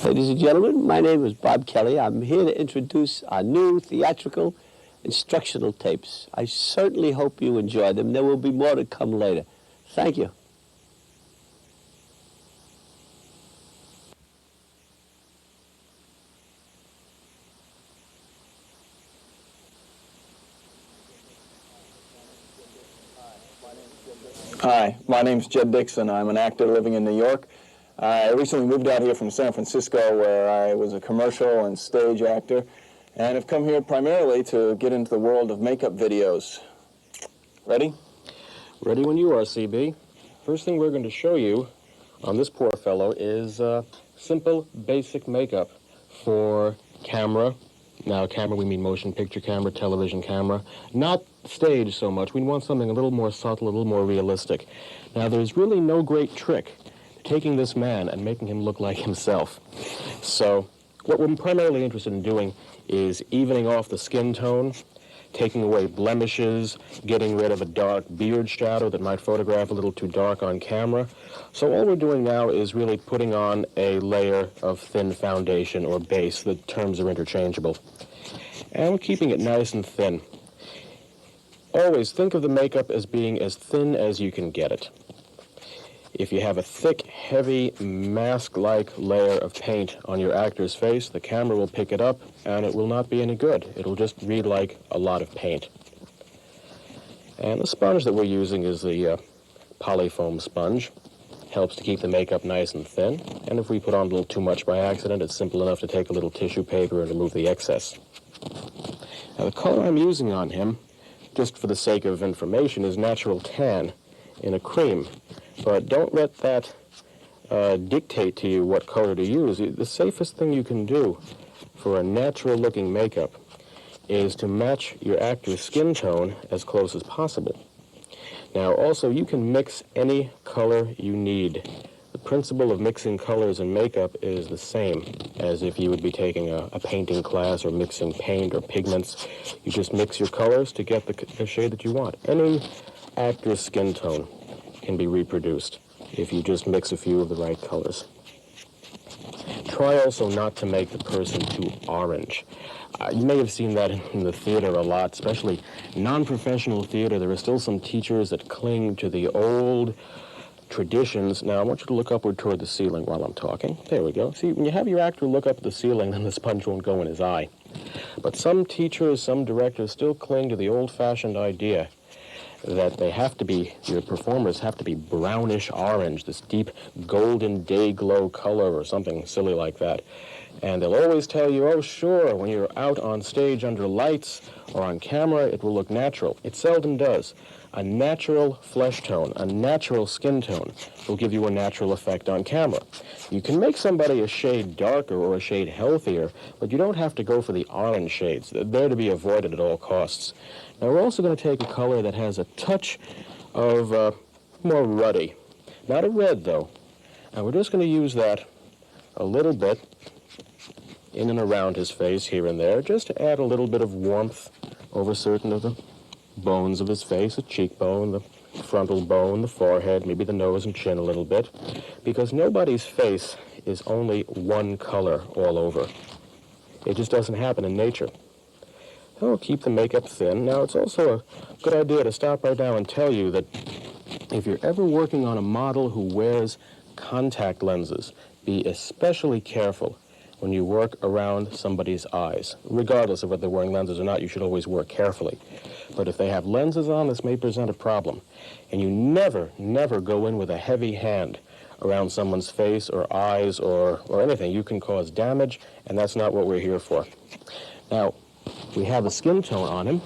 Ladies and gentlemen, my name is Bob Kelly. I'm here to introduce our new theatrical instructional tapes. I certainly hope you enjoy them. There will be more to come later. Thank you. Hi, my name's Jed Dixon. I'm an actor living in New York. I recently moved out here from San Francisco, where I was a commercial and stage actor, and have come here primarily to get into the world of makeup videos. Ready? Ready when you are, CB. First thing we're going to show you on this poor fellow is simple, basic makeup for camera. Now, camera, we mean motion picture camera, television camera, not stage so much. We want something a little more subtle, a little more realistic. Now, there's really no great trick to taking this man and making him look like himself. So, what we're primarily interested in doing is evening off the skin tone, taking away blemishes, getting rid of a dark beard shadow that might photograph a little too dark on camera. So all we're doing now is really putting on a layer of thin foundation or base. The terms are interchangeable. And we're keeping it nice and thin. Always think of the makeup as being as thin as you can get it. If you have a thick, heavy, mask-like layer of paint on your actor's face, the camera will pick it up, and it will not be any good. It'll just read like a lot of paint. And the sponge that we're using is the polyfoam sponge. Helps to keep the makeup nice and thin, and if we put on a little too much by accident, it's simple enough to take a little tissue paper and remove the excess. Now, the color I'm using on him, just for the sake of information, is natural tan in a cream. But don't let that dictate to you what color to use. The safest thing you can do for a natural-looking makeup is to match your actor's skin tone as close as possible. Now, also, you can mix any color you need. The principle of mixing colors in makeup is the same as if you would be taking a painting class or mixing paint or pigments. You just mix your colors to get the shade that you want. Any actor's skin tone can be reproduced if you just mix a few of the right colors. Try also not to make the person too orange. You may have seen that in the theater a lot, especially non-professional theater. There are still some teachers that cling to the old traditions. Now, I want you to look upward toward the ceiling while I'm talking. There we go. See, when you have your actor look up at the ceiling, then the sponge won't go in his eye. But some teachers, some directors still cling to the old-fashioned idea that they have to be, your performers have to be brownish orange, this deep golden day glow color or something silly like that. And they'll always tell you, oh sure, when you're out on stage under lights or on camera, it will look natural. It seldom does. A natural flesh tone, a natural skin tone will give you a natural effect on camera. You can make somebody a shade darker or a shade healthier, but you don't have to go for the orange shades. They're to be avoided at all costs. Now, we're also going to take a color that has a touch of more ruddy. Not a red, though. And we're just going to use that a little bit in and around his face here and there, just to add a little bit of warmth over certain of the bones of his face, the cheekbone, the frontal bone, the forehead, maybe the nose and chin a little bit, because nobody's face is only one color all over. It just doesn't happen in nature. Oh, keep the makeup thin. Now, it's also a good idea to stop right now and tell you that if you're ever working on a model who wears contact lenses, be especially careful when you work around somebody's eyes. Regardless of whether they're wearing lenses or not, you should always work carefully. But if they have lenses on, this may present a problem. And you never, never go in with a heavy hand around someone's face or eyes or anything. You can cause damage, and that's not what we're here for. Now, we have a skin tone on him,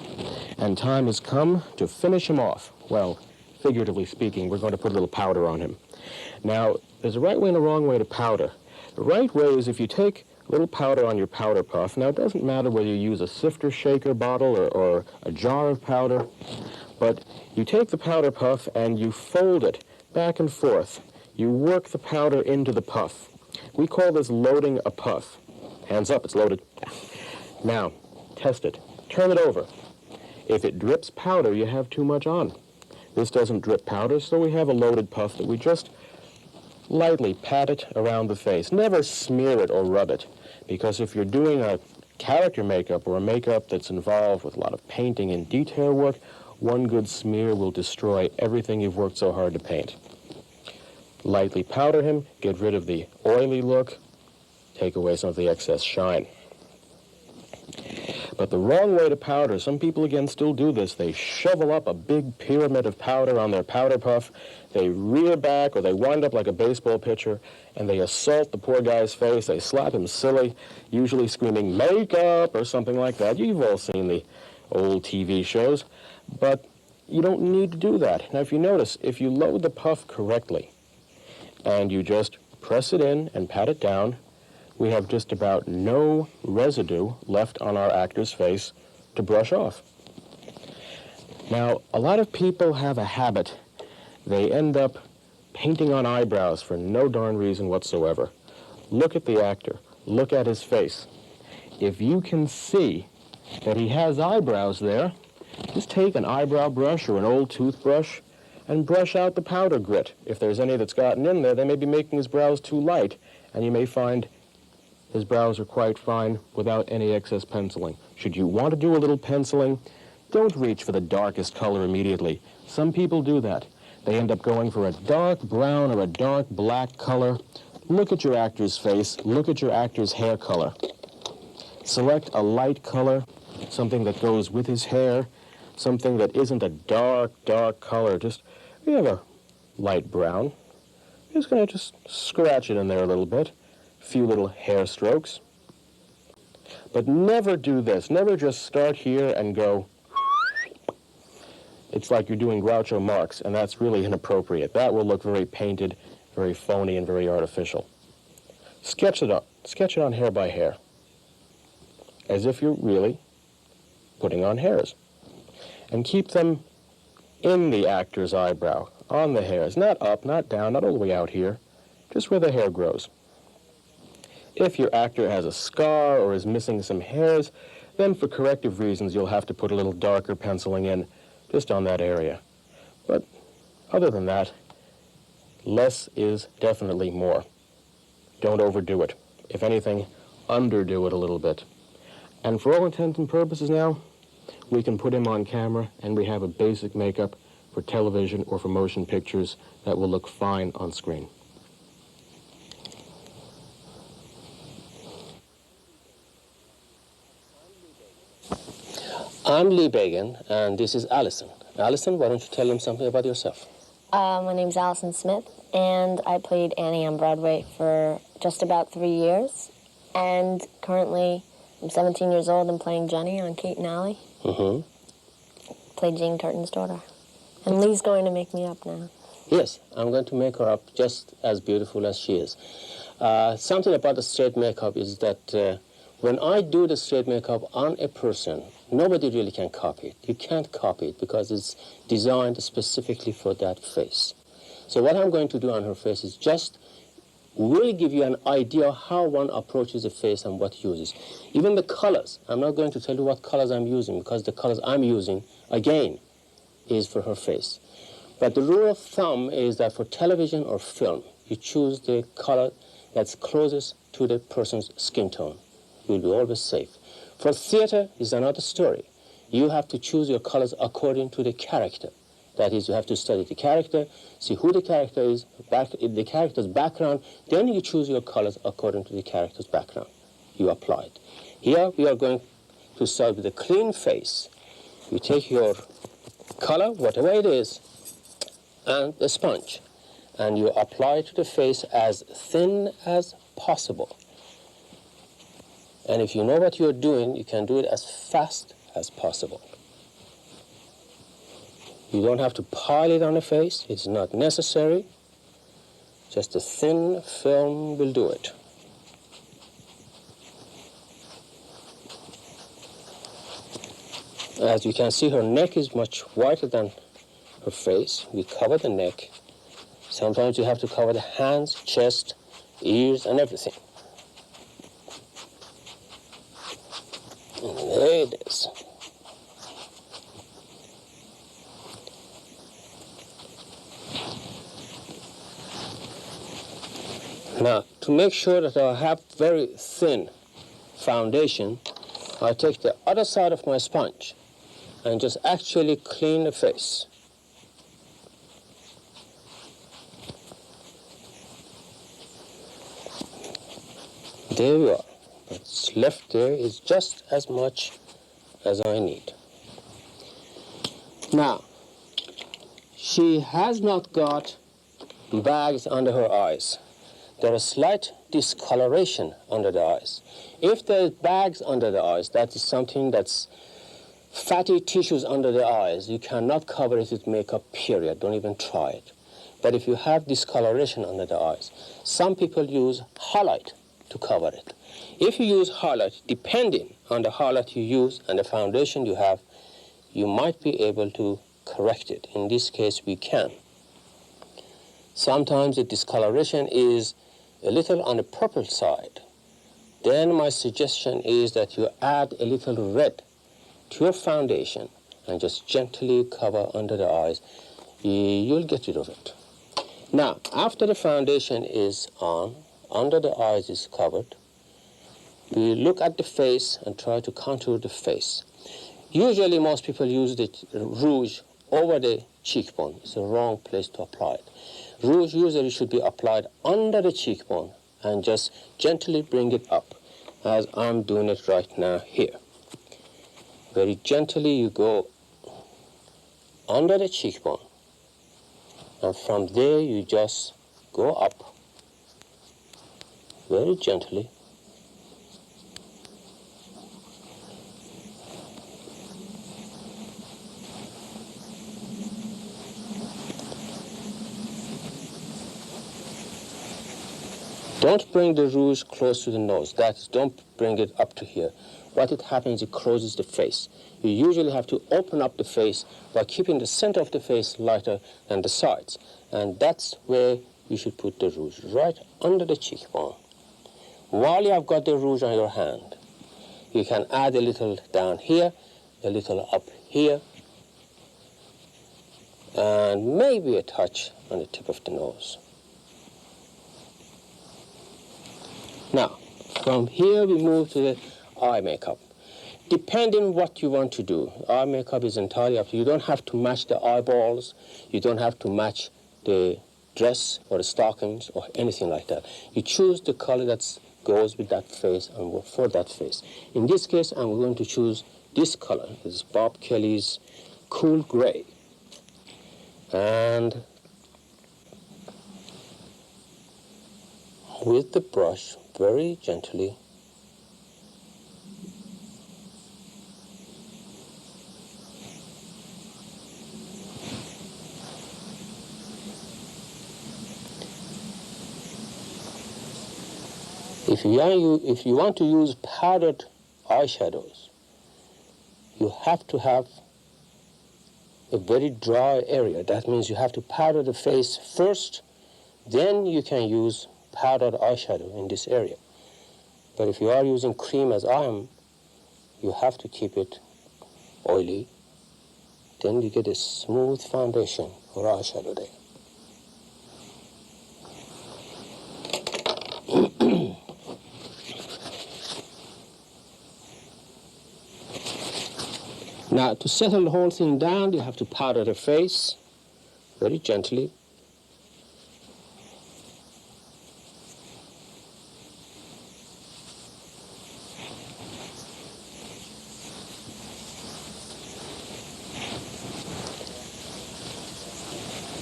and time has come to finish him off. Well, figuratively speaking, we're going to put a little powder on him. Now, there's a right way and a wrong way to powder. The right way is if you take a little powder on your powder puff. Now, it doesn't matter whether you use a sifter shaker bottle or a jar of powder, but you take the powder puff and you fold it back and forth. You work the powder into the puff. We call this loading a puff. Hands up, it's loaded. Now, test it. Turn it over. If it drips powder, you have too much on. This doesn't drip powder, so we have a loaded puff that we just lightly pat it around the face. Never smear it or rub it, because if you're doing a character makeup or a makeup that's involved with a lot of painting and detail work, one good smear will destroy everything you've worked so hard to paint. Lightly powder him, get rid of the oily look, take away some of the excess shine. But the wrong way to powder, some people again still do this. They shovel up a big pyramid of powder on their powder puff, they rear back or they wind up like a baseball pitcher, and they assault the poor guy's face. They slap him silly, usually screaming makeup or something like that. You've all seen the old TV shows, but you don't need to do that. Now if you notice, if you load the puff correctly and you just press it in and pat it down, we have just about no residue left on our actor's face to brush off. Now, a lot of people have a habit. They end up painting on eyebrows for no darn reason whatsoever. Look at the actor. Look at his face. If you can see that he has eyebrows there, just take an eyebrow brush or an old toothbrush and brush out the powder grit. If there's any that's gotten in there, they may be making his brows too light, and you may find his brows are quite fine without any excess penciling. Should you want to do a little penciling, don't reach for the darkest color immediately. Some people do that. They end up going for a dark brown or a dark black color. Look at your actor's face. Look at your actor's hair color. Select a light color, something that goes with his hair, something that isn't a dark, dark color. Just, we have a light brown. I'm just going to just scratch it in there a little bit. Few little hair strokes. But never do this. Never just start here and go. It's like you're doing Groucho Marx, and that's really inappropriate. That will look very painted, very phony, and very artificial. Sketch it up. Sketch it on hair by hair, as if you're really putting on hairs. And keep them in the actor's eyebrow, on the hairs. Not up, not down, not all the way out here, just where the hair grows. If your actor has a scar or is missing some hairs, then for corrective reasons you'll have to put a little darker penciling in just on that area. But other than that, less is definitely more. Don't overdo it. If anything, underdo it a little bit. And for all intents and purposes now, we can put him on camera and we have a basic makeup for television or for motion pictures that will look fine on screen. I'm Lee Bagan, and this is Allison. Allison, why don't you tell them something about yourself? My name's Allison Smith, and I played Annie on Broadway for just about 3 years. And currently, I'm 17 years old and playing Jenny on Kate and Allie. Mm-hmm. Played Jane Curtin's daughter. And Lee's going to make me up now. Yes, I'm going to make her up just as beautiful as she is. Something about the straight makeup is that when I do the straight makeup on a person, nobody really can copy it. You can't copy it because it's designed specifically for that face. So what I'm going to do on her face is just really give you an idea how one approaches a face and what uses. Even the colors. I'm not going to tell you what colors I'm using because the colors I'm using, again, is for her face. But the rule of thumb is that for television or film, you choose the color that's closest to the person's skin tone. You'll be always safe. For theater, is another story. You have to choose your colors according to the character. That is, you have to study the character, see who the character is, the character's background, then you choose your colors according to the character's background. You apply it. Here, we are going to start with a clean face. You take your color, whatever it is, and the sponge, and you apply it to the face as thin as possible. And if you know what you're doing, you can do it as fast as possible. You don't have to pile it on the face. It's not necessary. Just a thin film will do it. As you can see, her neck is much whiter than her face. We cover the neck. Sometimes you have to cover the hands, chest, ears, and everything. And there it is. to make sure that I have very thin foundation, I take the other side of my sponge and just actually clean the face. There you are. What's left there is just as much as I need. Now, she has not got bags under her eyes. There is slight discoloration under the eyes. If there are bags under the eyes, that is something that's fatty tissues under the eyes. You cannot cover it with makeup, period. Don't even try it. But if you have discoloration under the eyes, some people use highlight to cover it. If you use highlight, depending on the highlight you use and the foundation you have, you might be able to correct it. In this case, we can. Sometimes the discoloration is a little on the purple side. Then my suggestion is that you add a little red to your foundation and just gently cover under the eyes. You'll get rid of it. Now, after the foundation is on, under the eyes is covered, we look at the face and try to contour the face. Usually most people use the rouge over the cheekbone. It's the wrong place to apply it. Rouge usually should be applied under the cheekbone and just gently bring it up, as I'm doing it right now here. Very gently you go under the cheekbone, and from there you just go up very gently. Don't bring the rouge close to the nose. That is, don't bring it up to here. What it happens, it closes the face. You usually have to open up the face by keeping the center of the face lighter than the sides. And that's where you should put the rouge, right under the cheekbone. While you have got the rouge on your hand, you can add a little down here, a little up here, and maybe a touch on the tip of the nose. Now, from here we move to the eye makeup. Depending what you want to do, eye makeup is entirely up to you. You don't have to match the eyeballs. You don't have to match the dress or the stockings or anything like that. You choose the color that goes with that face and for that face. In this case, I'm going to choose this color. This is Bob Kelly's Cool Gray. And with the brush, very gently, if you want to use powdered eyeshadows, you have to have a very dry area. That means you have to powder the face first, then you can use powdered eyeshadow in this area. But if you are using cream as I am, you have to keep it oily. Then you get a smooth foundation or eyeshadow there. Now, to settle the whole thing down, you have to powder the face very gently.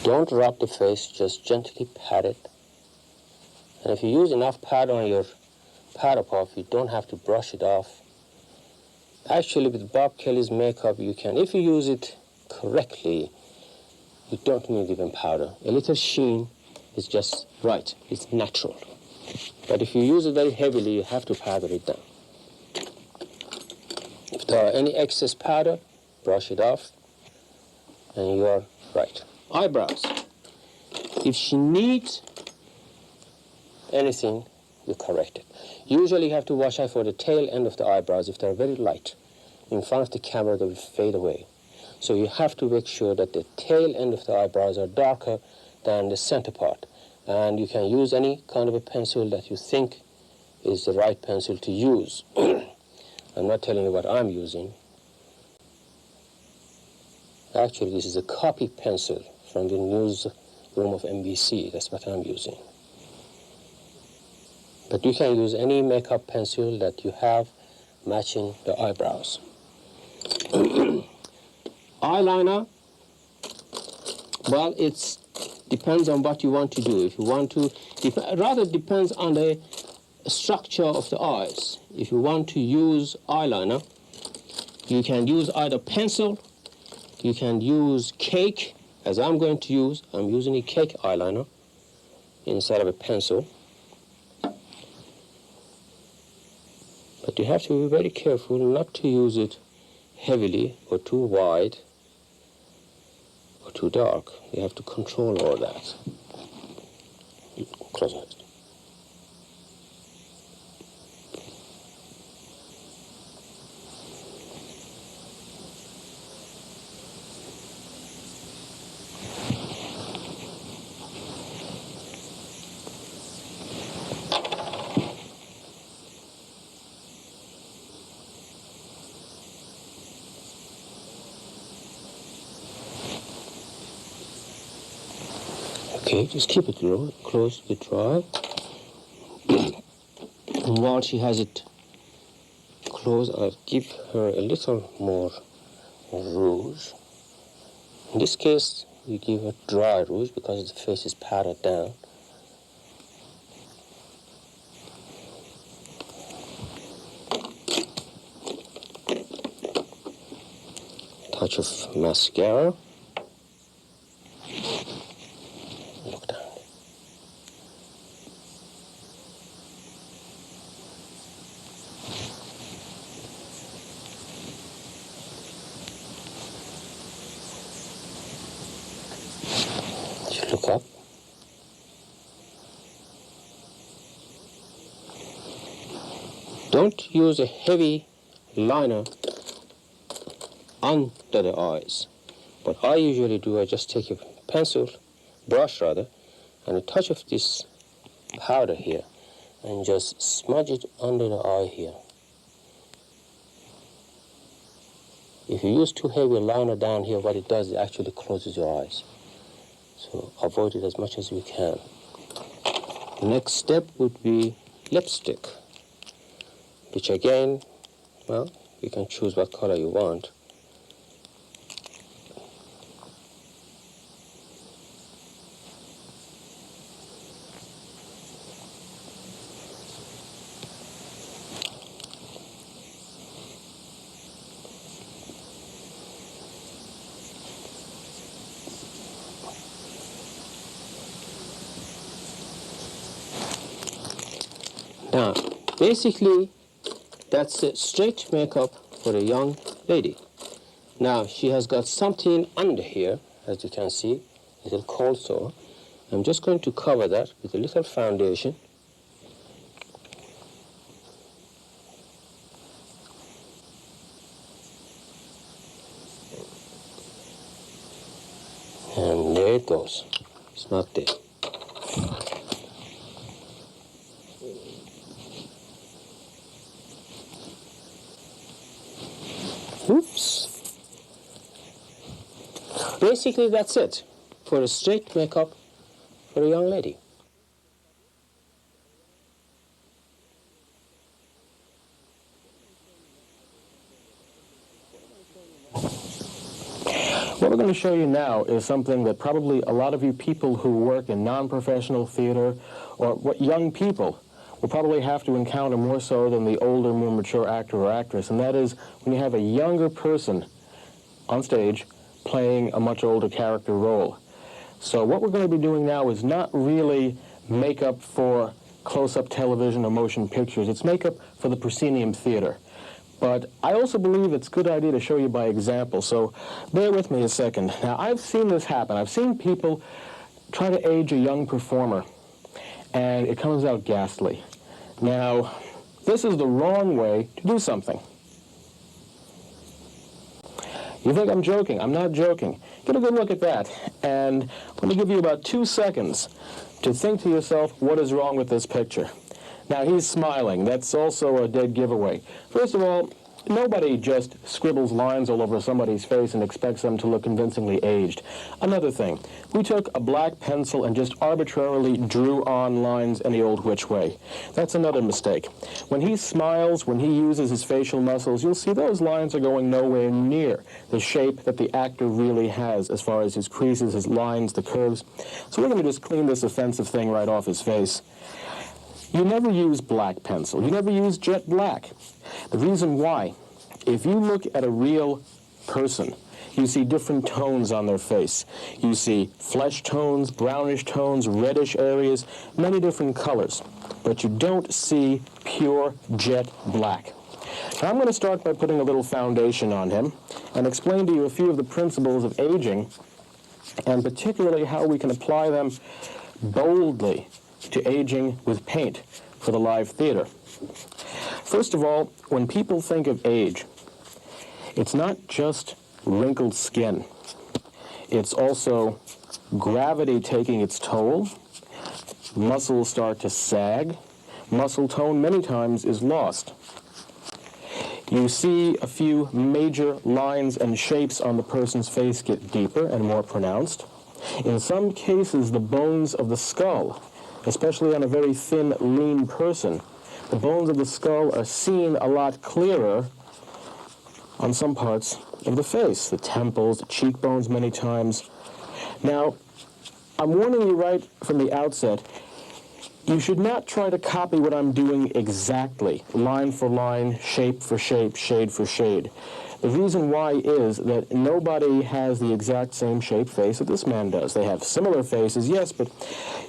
Don't rub the face, just gently pat it. And if you use enough powder on your powder puff, you don't have to brush it off. Actually, with Bob Kelly's makeup, you can, if you use it correctly, you don't need even powder. A little sheen is just right, it's natural. But if you use it very heavily, you have to powder it down. If there are any excess powder, brush it off, and you are right. Eyebrows. If she needs anything, you correct it. Usually you have to watch out for the tail end of the eyebrows. If they're very light, in front of the camera they will fade away. So you have to make sure that the tail end of the eyebrows are darker than the center part. And you can use any kind of a pencil that you think is the right pencil to use. I'm not telling you what I'm using. Actually, this is a copy pencil from the newsroom of NBC. That's what I'm using. But you can use any makeup pencil that you have matching the eyebrows. Eyeliner, well, it depends on what you want to do. If you want to, rather it depends on the structure of the eyes. If you want to use eyeliner, you can use either pencil, you can use cake, as I'm going to use. I'm using a cake eyeliner instead of a pencil. But you have to be very careful not to use it heavily or too wide or too dark. You have to control all that. Close it. Okay, just keep it close to dry. And while she has it close, I'll give her a little more rouge. In this case, we give her dry rouge because the face is powdered down. Touch of mascara. Look down. Look up. Don't use a heavy liner under the eyes. What I usually do, I just take a pencil, brush rather, and a touch of this powder here, and just smudge it under the eye here. If you use too heavy a liner down here, what it does, it actually closes your eyes. So avoid it as much as you can. The next step would be lipstick, which again, well, you can choose what color you want. Now, basically, that's a straight makeup for a young lady. Now, she has got something under here, as you can see, a little cold sore. I'm just going to cover that with a little foundation. And there it goes. It's not there. Oops. Basically, that's it for a straight makeup for a young lady. What we're going to show you now is something that probably a lot of you people who work in non-professional theater or what young people will probably have to encounter more so than the older, more mature actor or actress, and that is when you have a younger person on stage playing a much older character role. So what we're going to be doing now is not really makeup for close-up television or motion pictures. It's makeup for the proscenium theater. But I also believe it's a good idea to show you by example, so bear with me a second. Now, I've seen this happen. I've seen people try to age a young performer, and it comes out ghastly. Now, this is the wrong way to do something. You think I'm joking? I'm not joking. Get a good look at that. And let me give you about 2 seconds to think to yourself, what is wrong with this picture? Now, he's smiling. That's also a dead giveaway. First of all, nobody just scribbles lines all over somebody's face and expects them to look convincingly aged. Another thing, we took a black pencil and just arbitrarily drew on lines any old which way. That's another mistake. When he smiles, when he uses his facial muscles, you'll see those lines are going nowhere near the shape that the actor really has as far as his creases, his lines, the curves. So we're going to just clean this offensive thing right off his face. You never use black pencil. You never use jet black. The reason why, if you look at a real person, you see different tones on their face. You see flesh tones, brownish tones, reddish areas, many different colors. But you don't see pure jet black. Now I'm going to start by putting a little foundation on him and explain to you a few of the principles of aging, and particularly how we can apply them boldly to aging with paint for the live theater. First of all, when people think of age, it's not just wrinkled skin. It's also gravity taking its toll. Muscles start to sag. Muscle tone many times is lost. You see a few major lines and shapes on the person's face get deeper and more pronounced. In some cases, the bones of the skull, especially on a very thin, lean person, the bones of the skull are seen a lot clearer on some parts of the face, the temples, the cheekbones many times. Now, I'm warning you right from the outset, you should not try to copy what I'm doing exactly, line for line, shape for shape, shade for shade. The reason why is that nobody has the exact same shape face that this man does. They have similar faces, yes, but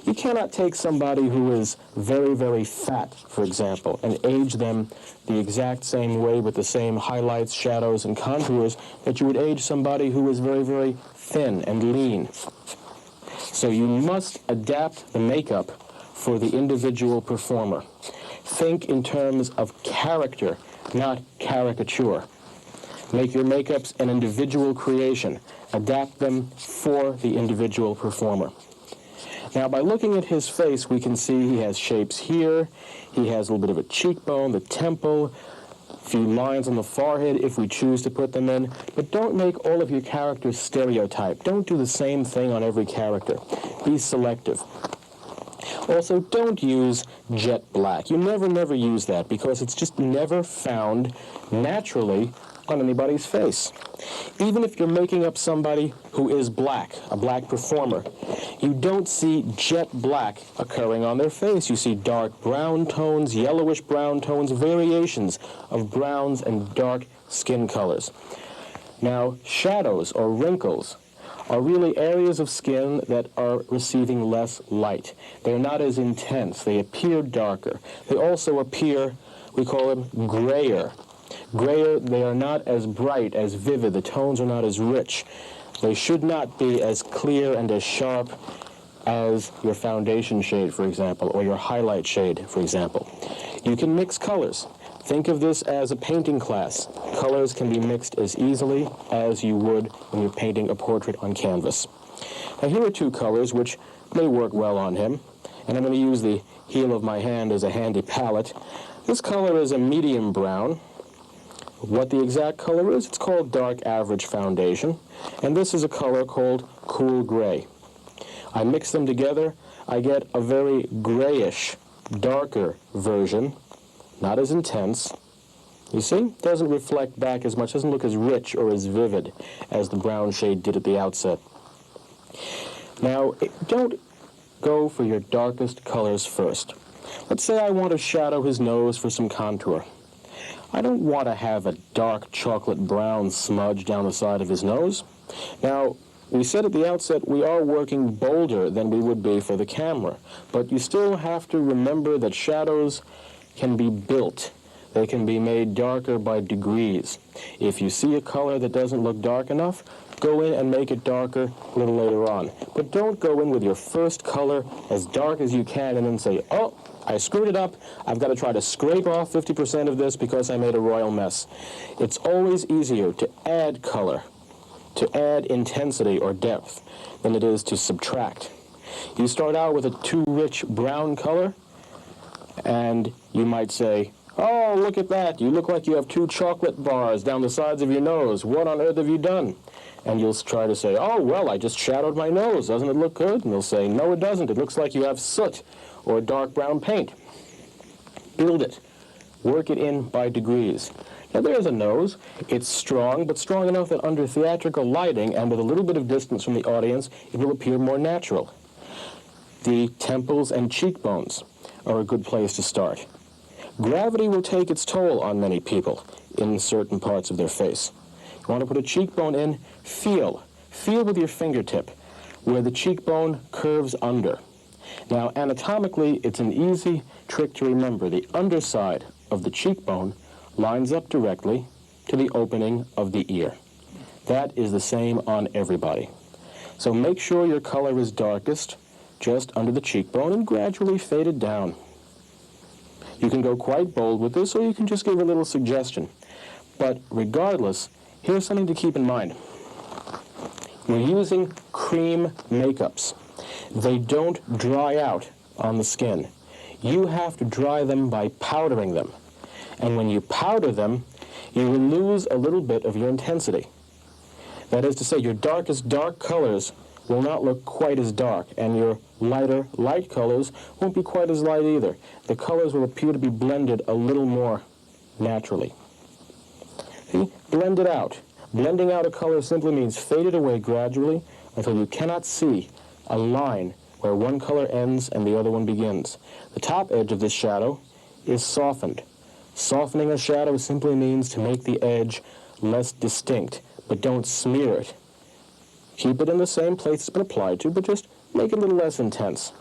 you cannot take somebody who is very, very fat, for example, and age them the exact same way with the same highlights, shadows, and contours that you would age somebody who is very, very thin and lean. So you must adapt the makeup for the individual performer. Think in terms of character, not caricature. Make your makeups an individual creation. Adapt them for the individual performer. Now, by looking at his face, we can see he has shapes here. He has a little bit of a cheekbone, the temple, a few lines on the forehead if we choose to put them in. But don't make all of your characters stereotyped. Don't do the same thing on every character. Be selective. Also, don't use jet black. You never use that because it's just never found naturally on anybody's face. Even if you're making up somebody who is black, a black performer, you don't see jet black occurring on their face. You see dark brown tones, yellowish brown tones, variations of browns and dark skin colors. Now, shadows or wrinkles are really areas of skin that are receiving less light. They're not as intense. They appear darker. They also appear, we call them grayer. Grayer, they are not as bright, as vivid. The tones are not as rich. They should not be as clear and as sharp as your foundation shade, for example, or your highlight shade, for example. You can mix colors. Think of this as a painting class. Colors can be mixed as easily as you would when you're painting a portrait on canvas. Now, here are two colors which may work well on him, and I'm going to use the heel of my hand as a handy palette. This color is a medium brown. What the exact color is, it's called dark average foundation, and this is a color called cool gray. I mix them together, I get a very grayish, darker version, not as intense. You see? Doesn't reflect back as much, doesn't look as rich or as vivid as the brown shade did at the outset. Now, don't go for your darkest colors first. Let's say I want to shadow his nose for some contour. I don't want to have a dark chocolate brown smudge down the side of his nose. Now, we said at the outset we are working bolder than we would be for the camera, but you still have to remember that shadows can be built. They can be made darker by degrees. If you see a color that doesn't look dark enough, go in and make it darker a little later on. But don't go in with your first color as dark as you can and then say, oh, I screwed it up. I've got to try to scrape off 50% of this because I made a royal mess. It's always easier to add color to add intensity or depth than it is to subtract. You start out with a too rich brown color, and you might say, "Oh, look at that. You look like you have 2 chocolate bars down the sides of your nose. What on earth have you done?" And you'll try to say, "Oh, well, I just shadowed my nose. Doesn't it look good?" And they'll say, "No, it doesn't. It looks like you have soot or dark brown paint." Build it. Work it in by degrees. Now, there's a nose. It's strong, but strong enough that under theatrical lighting and with a little bit of distance from the audience, it will appear more natural. The temples and cheekbones are a good place to start. Gravity will take its toll on many people in certain parts of their face. You want to put a cheekbone in, feel. Feel with your fingertip where the cheekbone curves under. Now, anatomically, it's an easy trick to remember. The underside of the cheekbone lines up directly to the opening of the ear. That is the same on everybody. So make sure your color is darkest just under the cheekbone and gradually fade it down. You can go quite bold with this, or you can just give a little suggestion. But regardless, here's something to keep in mind. We're using cream makeups. They don't dry out on the skin. You have to dry them by powdering them. And when you powder them, you will lose a little bit of your intensity. That is to say, your darkest dark colors will not look quite as dark, and your lighter light colors won't be quite as light either. The colors will appear to be blended a little more naturally. See? Blend it out. Blending out a color simply means fade it away gradually until you cannot see a line where one color ends and the other one begins. The top edge of this shadow is softened. Softening a shadow simply means to make the edge less distinct, but don't smear it. Keep it in the same place it's been applied to, but just make it a little less intense.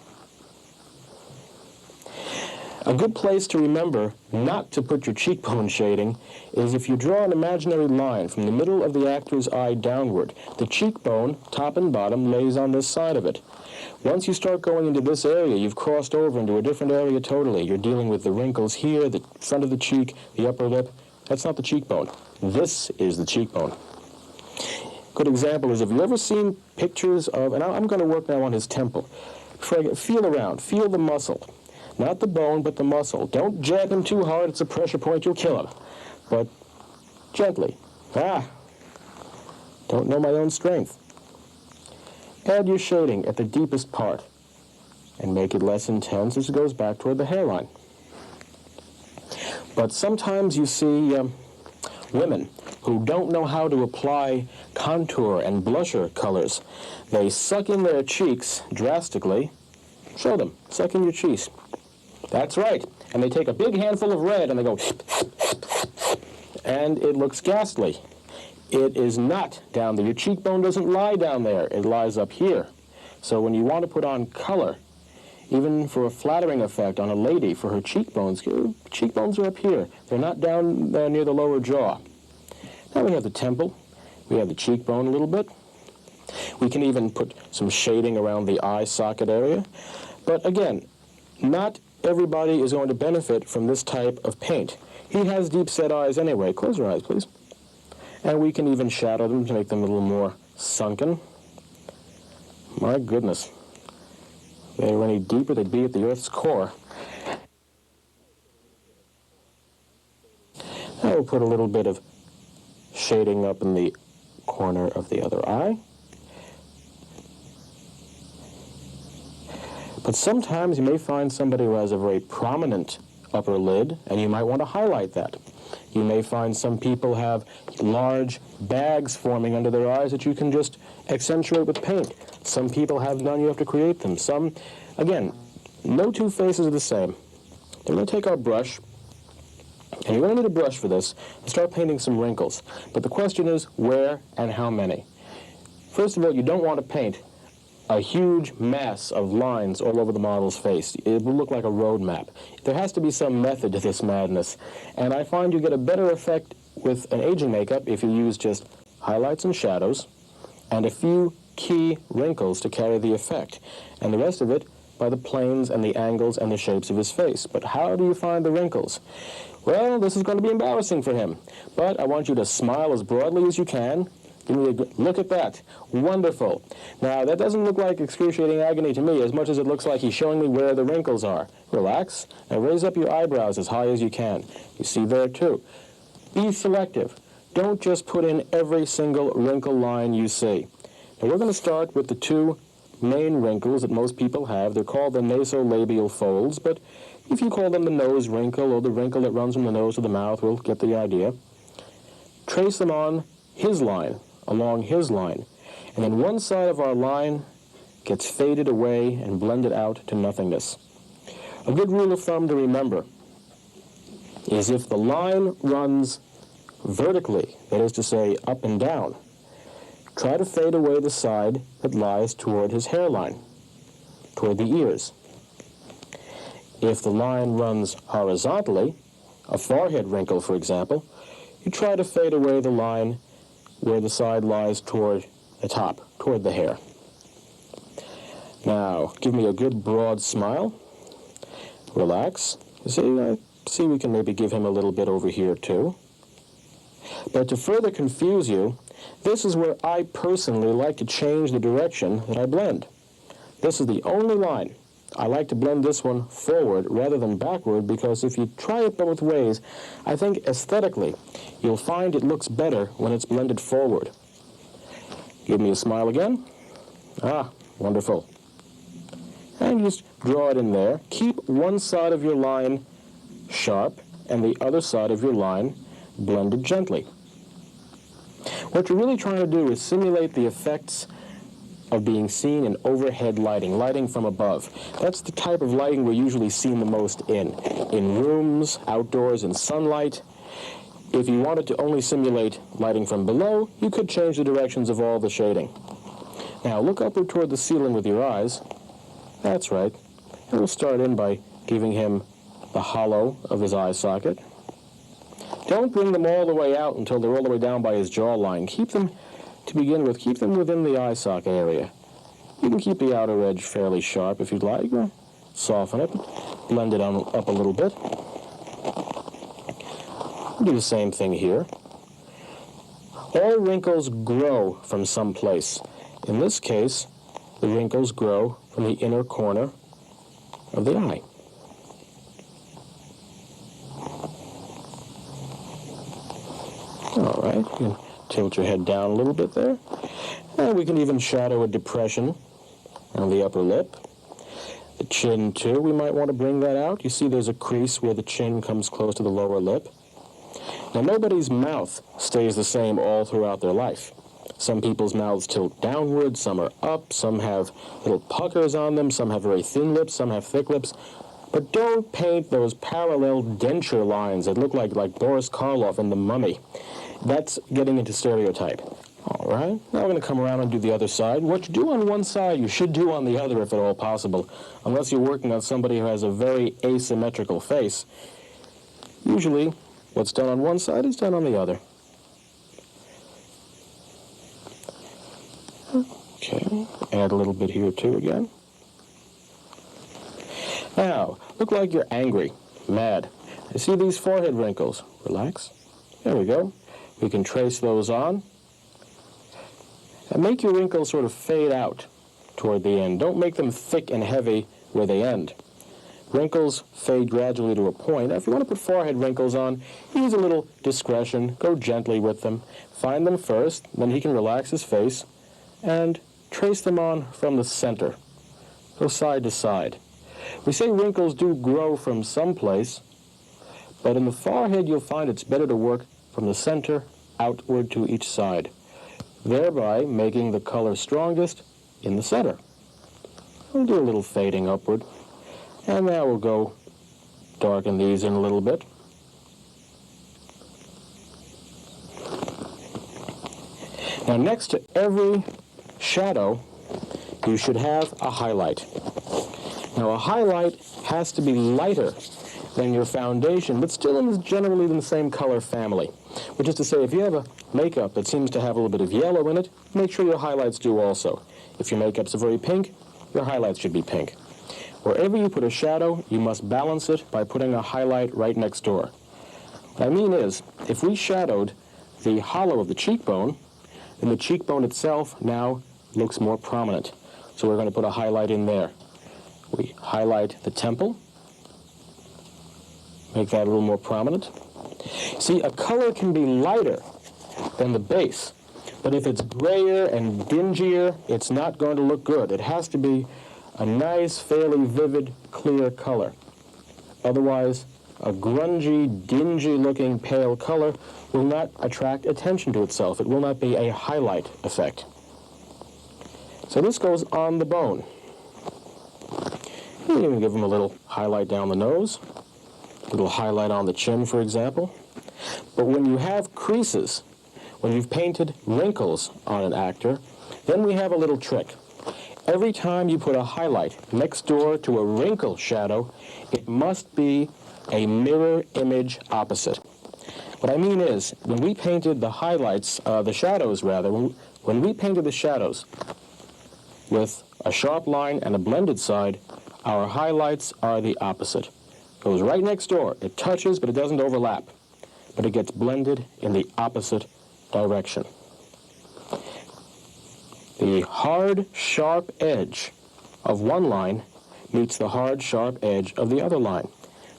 A good place to remember not to put your cheekbone shading is if you draw an imaginary line from the middle of the actor's eye downward. The cheekbone, top and bottom, lays on this side of it. Once you start going into this area, you've crossed over into a different area totally. You're dealing with the wrinkles here, the front of the cheek, the upper lip. That's not the cheekbone. This is the cheekbone. Good example is, have you ever seen pictures of, and I'm going to work now on his temple. Feel around, feel the muscle. Not the bone, but the muscle. Don't jab him too hard, it's a pressure point, you'll kill him. But gently. Don't know my own strength. Add your shading at the deepest part and make it less intense as it goes back toward the hairline. But sometimes you see women who don't know how to apply contour and blusher colors. They suck in their cheeks drastically. Show them. Suck in your cheeks. That's right. And they take a big handful of red and they go, and it looks ghastly. It is not down there. Your cheekbone doesn't lie down there. It lies up here. So when you want to put on color, even for a flattering effect on a lady, for her cheekbones are up here. They're not down near the lower jaw. Now we have the temple. We have the cheekbone a little bit. We can even put some shading around the eye socket area. But again, not everybody is going to benefit from this type of paint. He has deep-set eyes anyway. Close your eyes, please. And we can even shadow them to make them a little more sunken. My goodness. If they were any deeper, they'd be at the Earth's core. Now we'll put a little bit of shading up in the corner of the other eye. But sometimes you may find somebody who has a very prominent upper lid, and you might want to highlight that. You may find some people have large bags forming under their eyes that you can just accentuate with paint. Some people have none, you have to create them. Some, again, no two faces are the same. Then we're going to take our brush, and you're going to need a brush for this, and start painting some wrinkles. But the question is, where and how many? First of all, you don't want to paint a huge mass of lines all over the model's face. It will look like a road map. There has to be some method to this madness. And I find you get a better effect with an aging makeup if you use just highlights and shadows and a few key wrinkles to carry the effect. And the rest of it by the planes and the angles and the shapes of his face. But how do you find the wrinkles? Well, this is going to be embarrassing for him. But I want you to smile as broadly as you can, Give me a good look at that. Wonderful. Now, that doesn't look like excruciating agony to me as much as it looks like he's showing me where the wrinkles are. Relax. Now, raise up your eyebrows as high as you can. You see there, too. Be selective. Don't just put in every single wrinkle line you see. Now, we're going to start with the two main wrinkles that most people have. They're called the nasolabial folds, but if you call them the nose wrinkle or the wrinkle that runs from the nose to the mouth, we'll get the idea. Trace them on his line, along his line, and then one side of our line gets faded away and blended out to nothingness. A good rule of thumb to remember is if the line runs vertically, that is to say up and down, try to fade away the side that lies toward his hairline, toward the ears. If the line runs horizontally, a forehead wrinkle, for example, you try to fade away the line where the side lies toward the top, toward the hair. Now, give me a good broad smile. Relax. I see we can maybe give him a little bit over here, too. But to further confuse you, this is where I personally like to change the direction that I blend. This is the only line. I like to blend this one forward rather than backward because if you try it both ways, I think aesthetically you'll find it looks better when it's blended forward. Give me a smile again. Ah, wonderful. And just draw it in there. Keep one side of your line sharp and the other side of your line blended gently. What you're really trying to do is simulate the effects of being seen in overhead lighting, lighting from above. That's the type of lighting we're usually seen the most in rooms, outdoors, in sunlight. If you wanted to only simulate lighting from below, you could change the directions of all the shading. Now look upward toward the ceiling with your eyes. That's right. And we'll start in by giving him the hollow of his eye socket. Don't bring them all the way out until they're all the way down by his jawline. Keep them, to begin with, keep them within the eye socket area. You can keep the outer edge fairly sharp if you'd like. Soften it, blend it on up a little bit. Do the same thing here. All wrinkles grow from some place. In this case, the wrinkles grow from the inner corner of the eye. All right, you can tilt your head down a little bit there. And we can even shadow a depression on the upper lip. The chin, too, we might want to bring that out. You see there's a crease where the chin comes close to the lower lip. Now, nobody's mouth stays the same all throughout their life. Some people's mouths tilt downward, some are up, some have little puckers on them, some have very thin lips, some have thick lips. But don't paint those parallel denture lines that look like Boris Karloff in The Mummy. That's getting into stereotype. All right, now we're going to come around and do the other side. What you do on one side, you should do on the other if at all possible, unless you're working on somebody who has a very asymmetrical face. Usually, what's done on one side is done on the other. Okay, add a little bit here too again. Now, look like you're angry, mad. You see these forehead wrinkles? Relax. There we go. We can trace those on. And make your wrinkles sort of fade out toward the end. Don't make them thick and heavy where they end. Wrinkles fade gradually to a point. Now, if you want to put forehead wrinkles on, use a little discretion. Go gently with them. Find them first, then he can relax his face, and trace them on from the center. Go side to side. We say wrinkles do grow from someplace, but in the forehead you'll find it's better to work from the center outward to each side, thereby making the color strongest in the center. We'll do a little fading upward, and now we'll go darken these in a little bit. Now next to every shadow, you should have a highlight. Now a highlight has to be lighter than your foundation, but still generally in the same color family. Which is to say, if you have a makeup that seems to have a little bit of yellow in it, make sure your highlights do also. If your makeup's very pink, your highlights should be pink. Wherever you put a shadow, you must balance it by putting a highlight right next door. What I mean is, if we shadowed the hollow of the cheekbone, then the cheekbone itself now looks more prominent. So we're going to put a highlight in there. We highlight the temple, make that a little more prominent. See, a color can be lighter than the base, but if it's grayer and dingier, it's not going to look good. It has to be a nice, fairly vivid, clear color. Otherwise, a grungy, dingy-looking pale color will not attract attention to itself. It will not be a highlight effect. So this goes on the bone. You can even give them a little highlight down the nose, a little highlight on the chin, for example. But when you have creases, when you've painted wrinkles on an actor, then we have a little trick. Every time you put a highlight next door to a wrinkle shadow, it must be a mirror image opposite. What I mean is, when we painted the highlights, the shadows rather, when we painted the shadows with a sharp line and a blended side, our highlights are the opposite. It goes right next door. It touches, but it doesn't overlap. But it gets blended in the opposite direction. The hard, sharp edge of one line meets the hard, sharp edge of the other line,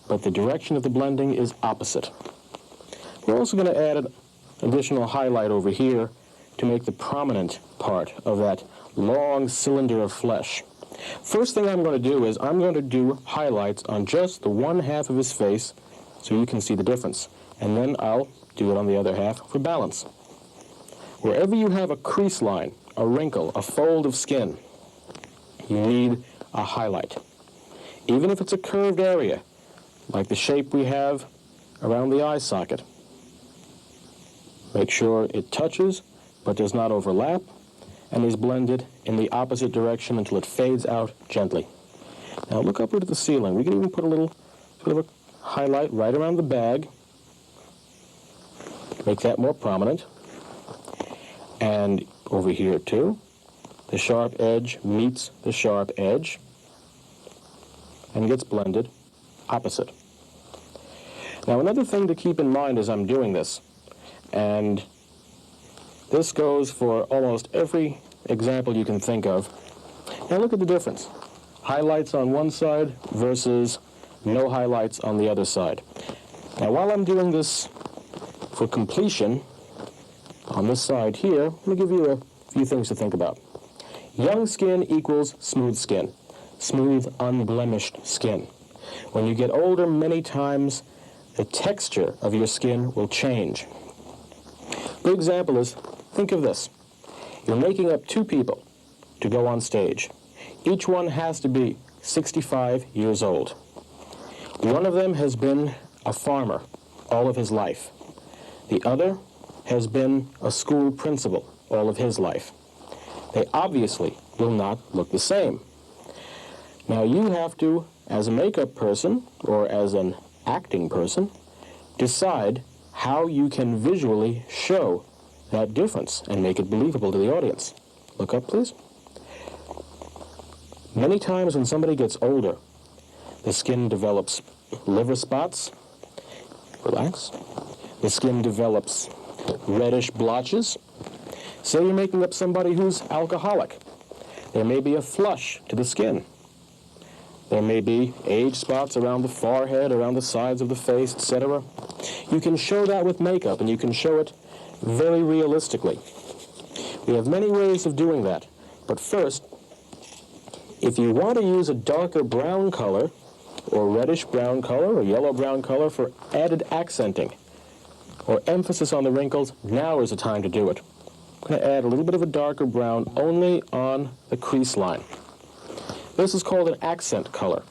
but the direction of the blending is opposite. We're also going to add an additional highlight over here to make the prominent part of that long cylinder of flesh. First thing I'm going to do is I'm going to do highlights on just the one half of his face so you can see the difference, and then I'll do it on the other half for balance. Wherever you have a crease line, a wrinkle, a fold of skin, you need a highlight. Even if it's a curved area, like the shape we have around the eye socket. Make sure it touches but does not overlap and is blended in the opposite direction until it fades out gently. Now look upward at the ceiling. We can even put a little bit of a highlight right around the bag. Make that more prominent. And over here too, the sharp edge meets the sharp edge and gets blended opposite. Now another thing to keep in mind as I'm doing this, and this goes for almost every example you can think of. Now look at the difference. Highlights on one side versus no highlights on the other side. Now while I'm doing this for completion, on this side here, let me give you a few things to think about. Young skin equals smooth skin. Smooth, unblemished skin. When you get older, many times the texture of your skin will change. A good example is, think of this. You're making up two people to go on stage. Each one has to be 65 years old. One of them has been a farmer all of his life. The other has been a school principal all of his life. They obviously will not look the same. Now you have to, as a makeup person or as an acting person, decide how you can visually show that difference and make it believable to the audience. Look up, please. Many times when somebody gets older, the skin develops liver spots. Relax. The skin develops reddish blotches. Say you're making up somebody who's alcoholic. There may be a flush to the skin. There may be age spots around the forehead, around the sides of the face, etc. You can show that with makeup, and you can show it very realistically. We have many ways of doing that. But first, if you want to use a darker brown color, or reddish brown color, or yellow brown color for added accenting, or emphasis on the wrinkles, now is the time to do it. I'm going to add a little bit of a darker brown only on the crease line. This is called an accent color.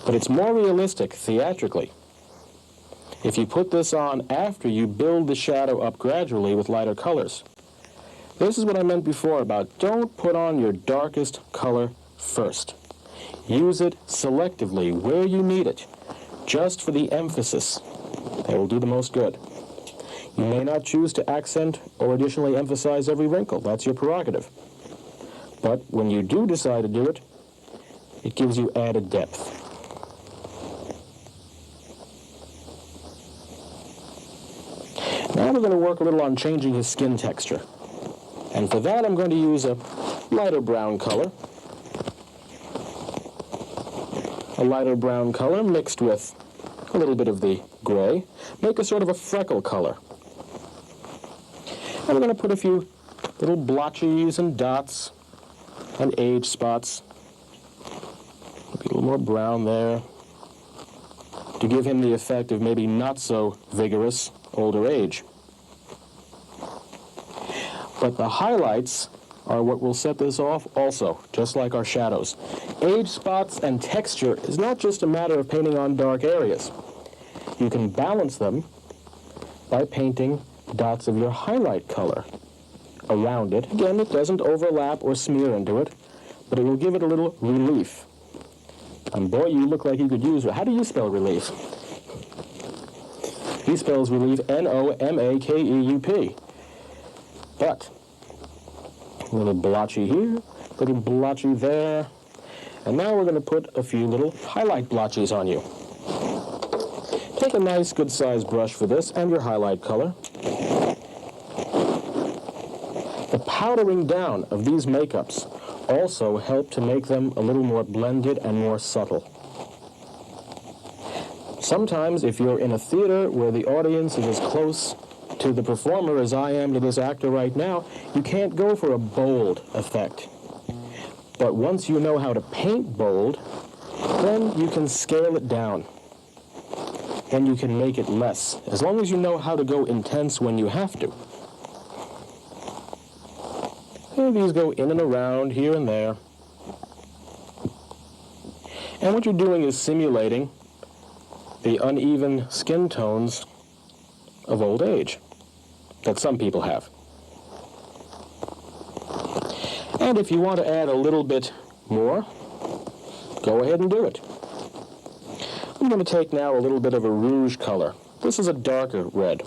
But it's more realistic theatrically if you put this on after you build the shadow up gradually with lighter colors. This is what I meant before about don't put on your darkest color first. Use it selectively where you need it, just for the emphasis. That will do the most good. You may not choose to accent or additionally emphasize every wrinkle. That's your prerogative. But when you do decide to do it, it gives you added depth. Now Now we're going to work a little on changing his skin texture. And for that, I'm going to use a lighter brown color. A lighter brown color mixed with a little bit of the gray. Make a sort of a freckle color. And we're going to put a few little blotches and dots and age spots. Maybe a little more brown there to give him the effect of maybe not so vigorous older age. But the highlights are what will set this off also, just like our shadows. Age spots and texture is not just a matter of painting on dark areas. You can balance them by painting dots of your highlight color around it. Again, it doesn't overlap or smear into it, but it will give it a little relief. And boy, you look like you could use it. How do you spell relief? He spells relief N-O-M-A-K-E-U-P. But a little blotchy here, little blotchy there, and now we're going to put a few little highlight blotches on you. Take a nice good-sized brush for this and your highlight color. The powdering down of these makeups also help to make them a little more blended and more subtle. Sometimes if you're in a theater where the audience is as close to the performer as I am to this actor right now, you can't go for a bold effect. But once you know how to paint bold, then you can scale it down. And you can make it less, as long as you know how to go intense when you have to. And these go in and around, here and there. And what you're doing is simulating the uneven skin tones of old age that some people have. And if you want to add a little bit more, go ahead and do it. I'm going to take now a little bit of a rouge color. This is a darker red.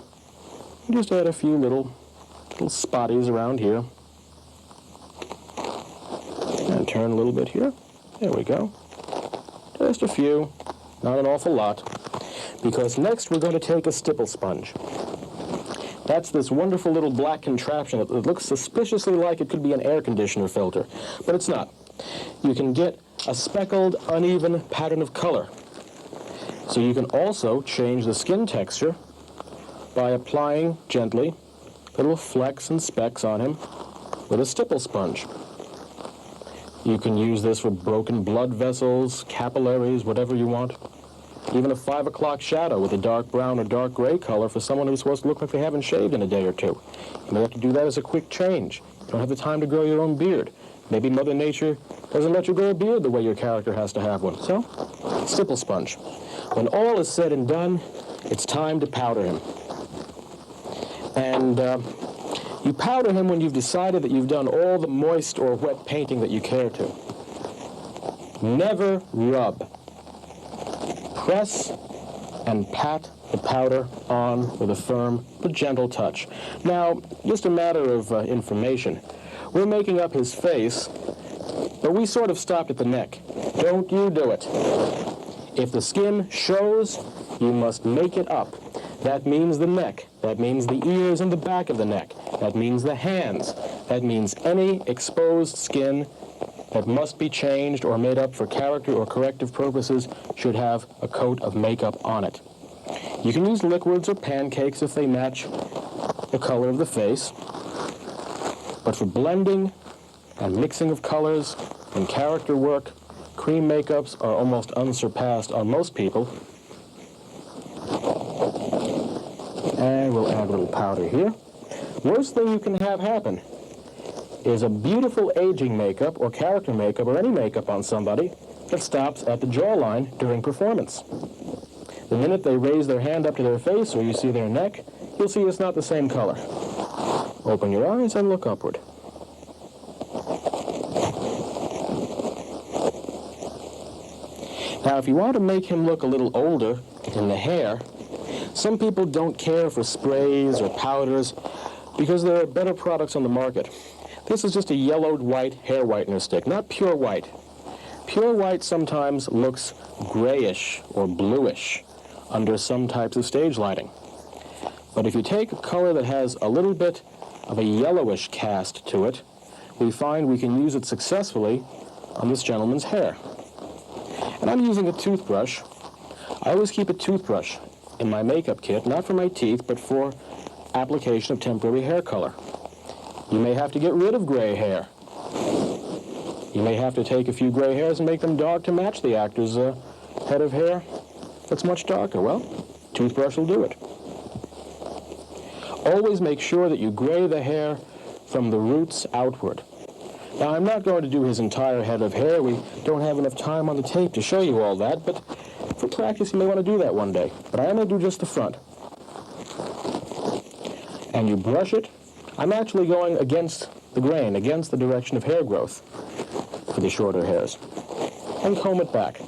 Just add a few little spotties around here. And turn a little bit here. There we go. Just a few, not an awful lot. Because next we're going to take a stipple sponge. That's this wonderful little black contraption. It looks suspiciously like it could be an air conditioner filter, but it's not. You can get a speckled, uneven pattern of color. So you can also change the skin texture by applying gently little flecks and specks on him with a stipple sponge. You can use this for broken blood vessels, capillaries, whatever you want. Even a 5 o'clock shadow with a dark brown or dark gray color for someone who's supposed to look like they haven't shaved in a day or two. You may have to do that as a quick change. You don't have the time to grow your own beard. Maybe Mother Nature doesn't let you grow a beard the way your character has to have one. So, stipple sponge. When all is said and done, it's time to powder him. And you powder him when you've decided that you've done all the moist or wet painting that you care to. Never rub. Press and pat the powder on with a firm but gentle touch. Now, just a matter of information. We're making up his face, but we sort of stopped at the neck. Don't you do it. If the skin shows, you must make it up. That means the neck. That means the ears and the back of the neck. That means the hands. That means any exposed skin that must be changed or made up for character or corrective purposes should have a coat of makeup on it. You can use liquids or pancakes if they match the color of the face. But for blending and mixing of colors and character work, cream makeups are almost unsurpassed on most people. And we'll add a little powder here. Worst thing you can have happen is a beautiful aging makeup or character makeup or any makeup on somebody that stops at the jawline during performance. The minute they raise their hand up to their face or you see their neck, you'll see it's not the same color. Open your eyes and look upward. Now, if you want to make him look a little older in the hair, some people don't care for sprays or powders because there are better products on the market. This is just a yellowed white hair whitener stick, not pure white. Pure white sometimes looks grayish or bluish under some types of stage lighting. But if you take a color that has a little bit of a yellowish cast to it, we find we can use it successfully on this gentleman's hair. And I'm using a toothbrush. I always keep a toothbrush in my makeup kit, not for my teeth, but for application of temporary hair color. You may have to get rid of gray hair. You may have to take a few gray hairs and make them dark to match the actor's head of hair that's much darker. Well, toothbrush will do it. Always make sure that you gray the hair from the roots outward. Now, I'm not going to do his entire head of hair. We don't have enough time on the tape to show you all that, but for practice, you may want to do that one day. But I am going to do just the front. And you brush it. I'm actually going against the grain, against the direction of hair growth for the shorter hairs. And comb it back.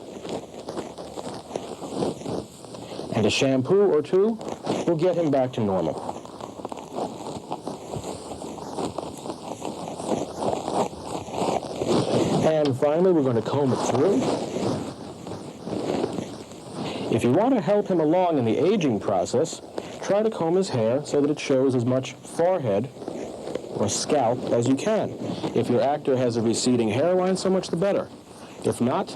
And a shampoo or two will get him back to normal. And finally, we're going to comb it through. If you want to help him along in the aging process, try to comb his hair so that it shows as much forehead or scalp as you can. If your actor has a receding hairline, so much the better. If not,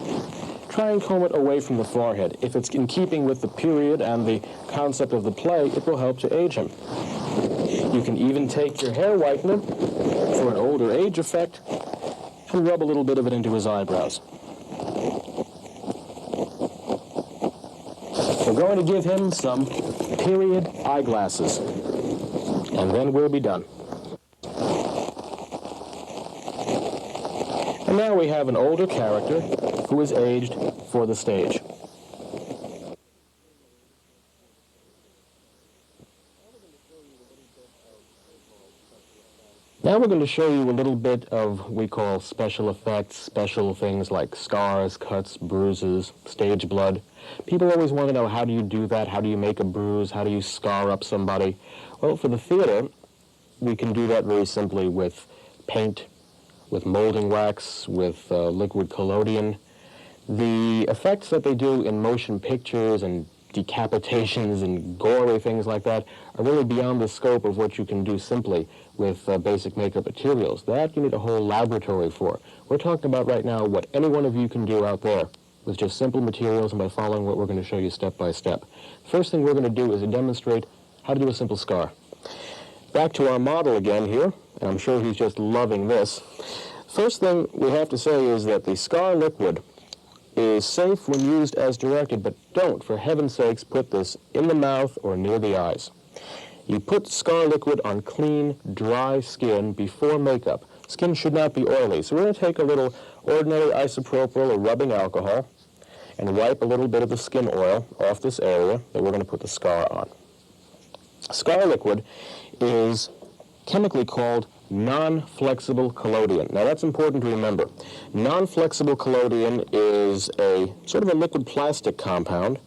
try and comb it away from the forehead. If it's in keeping with the period and the concept of the play, it will help to age him. You can even take your hair whitener for an older age effect and rub a little bit of it into his eyebrows. We're going to give him some period eyeglasses, and then we'll be done. And now we have an older character who is aged for the stage. Now we're going to show you a little bit of what we call special effects, special things like scars, cuts, bruises, stage blood. People always want to know, how do you do that? How do you make a bruise? How do you scar up somebody? Well, for the theater, we can do that very simply with paint, with molding wax, with liquid collodion. The effects that they do in motion pictures and decapitations and gory things like that are really beyond the scope of what you can do simply with basic makeup materials. That you need a whole laboratory for. We're talking about right now what any one of you can do out there with just simple materials and by following what we're going to show you step by step. First thing we're going to do is to demonstrate how to do a simple scar. Back to our model again here, and I'm sure he's just loving this. First thing we have to say is that the scar liquid is safe when used as directed, but don't, for heaven's sakes, put this in the mouth or near the eyes. You put scar liquid on clean, dry skin before makeup. Skin should not be oily, so we're going to take a little ordinary isopropyl or rubbing alcohol and wipe a little bit of the skin oil off this area that we're going to put the scar on. Scar liquid is chemically called non-flexible collodion. Now that's important to remember. Non-flexible collodion is a sort of a liquid plastic compound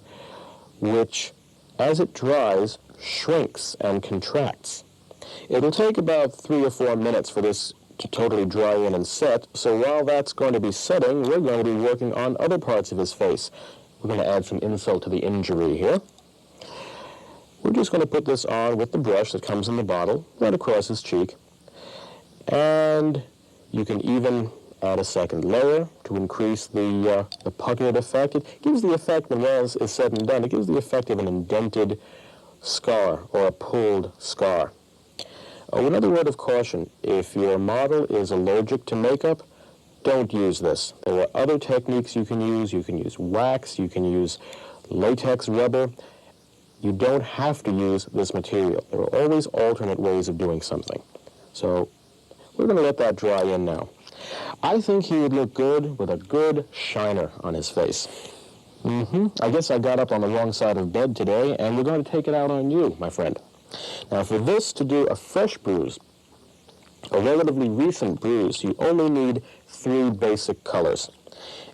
which, as it dries, shrinks and contracts. It'll take about 3 or 4 minutes for this to totally dry in and set, so while that's going to be setting, we're going to be working on other parts of his face. We're going to add some insult to the injury here. We're just going to put this on with the brush that comes in the bottle right across his cheek. And you can even add a second layer to increase the puckered effect. It gives the effect, when all is said and done, it gives the effect of an indented scar or a pulled scar. Another word of caution, if your model is allergic to makeup, don't use this. There are other techniques you can use. You can use wax, you can use latex rubber. You don't have to use this material. There are always alternate ways of doing something. So we're going to let that dry in now. I think he would look good with a good shiner on his face. I guess I got up on the wrong side of bed today, and we're going to take it out on you, my friend. Now, for this to do a fresh bruise, a relatively recent bruise, you only need 3 basic colors.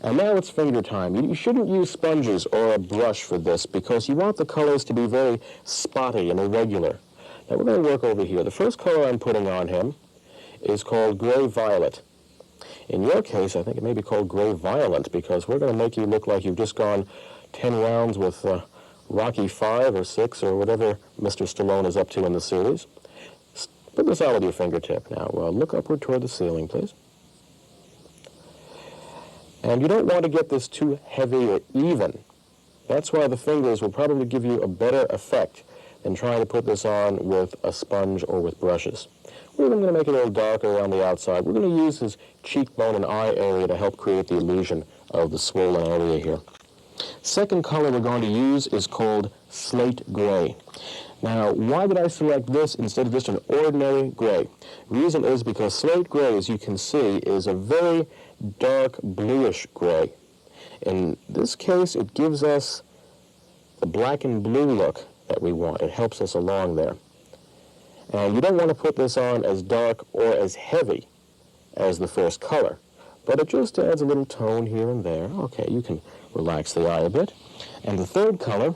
And now it's finger time. You shouldn't use sponges or a brush for this because you want the colors to be very spotty and irregular. Now we're going to work over here. The first color I'm putting on him is called gray-violet. In your case, I think it may be called gray-violent because we're going to make you look like you've just gone 10 rounds with Rocky 5 or 6 or whatever Mr. Stallone is up to in the series. Put this out with your fingertip. Now, look upward toward the ceiling, please. And you don't want to get this too heavy or even. That's why the fingers will probably give you a better effect than trying to put this on with a sponge or with brushes. We're even going to make it a little darker around the outside. We're going to use his cheekbone and eye area to help create the illusion of the swollen area here. Second color we're going to use is called slate gray. Now, why did I select this instead of just an ordinary gray? Reason is because slate gray, as you can see, is a very dark bluish gray. In this case, it gives us the black and blue look that we want. It helps us along there. And you don't want to put this on as dark or as heavy as the first color, but it just adds a little tone here and there. Okay, you can relax the eye a bit. And the third color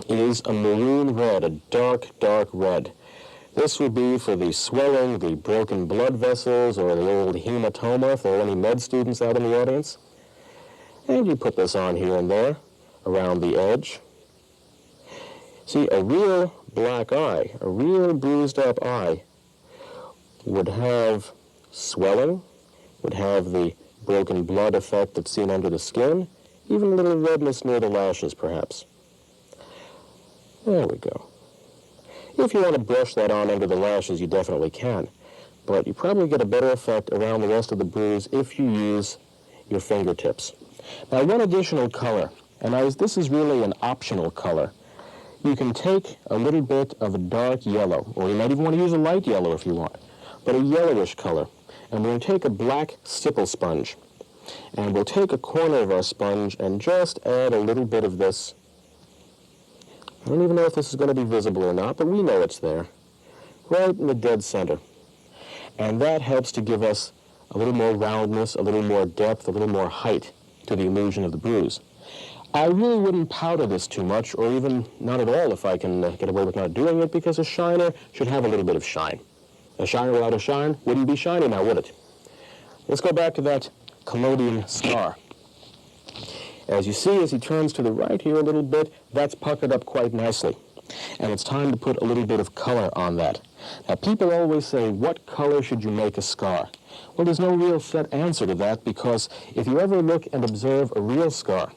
is a maroon red, a dark, dark red. This would be for the swelling, the broken blood vessels, or the old hematoma, if there are any med students out in the audience. And you put this on here and there, around the edge. See, a real black eye, a real bruised up eye, would have swelling, would have the broken blood effect that's seen under the skin, even a little redness near the lashes, perhaps. There we go. If you want to brush that on under the lashes, you definitely can. But you probably get a better effect around the rest of the bruise if you use your fingertips. Now, one additional color, and this is really an optional color. You can take a little bit of a dark yellow, or you might even want to use a light yellow if you want, but a yellowish color. And we're going to take a black stipple sponge, and we'll take a corner of our sponge and just add a little bit of this. I don't even know if this is going to be visible or not, but we know it's there, right in the dead center. And that helps to give us a little more roundness, a little more depth, a little more height to the illusion of the bruise. I really wouldn't powder this too much, or even not at all if I can get away with not doing it, because a shiner should have a little bit of shine. A shiner without a shine wouldn't be shiny now, would it? Let's go back to that collodion scar. As you see, as he turns to the right here a little bit, that's puckered up quite nicely. And it's time to put a little bit of color on that. Now, people always say, what color should you make a scar? Well, there's no real set answer to that, because if you ever look and observe a real scar,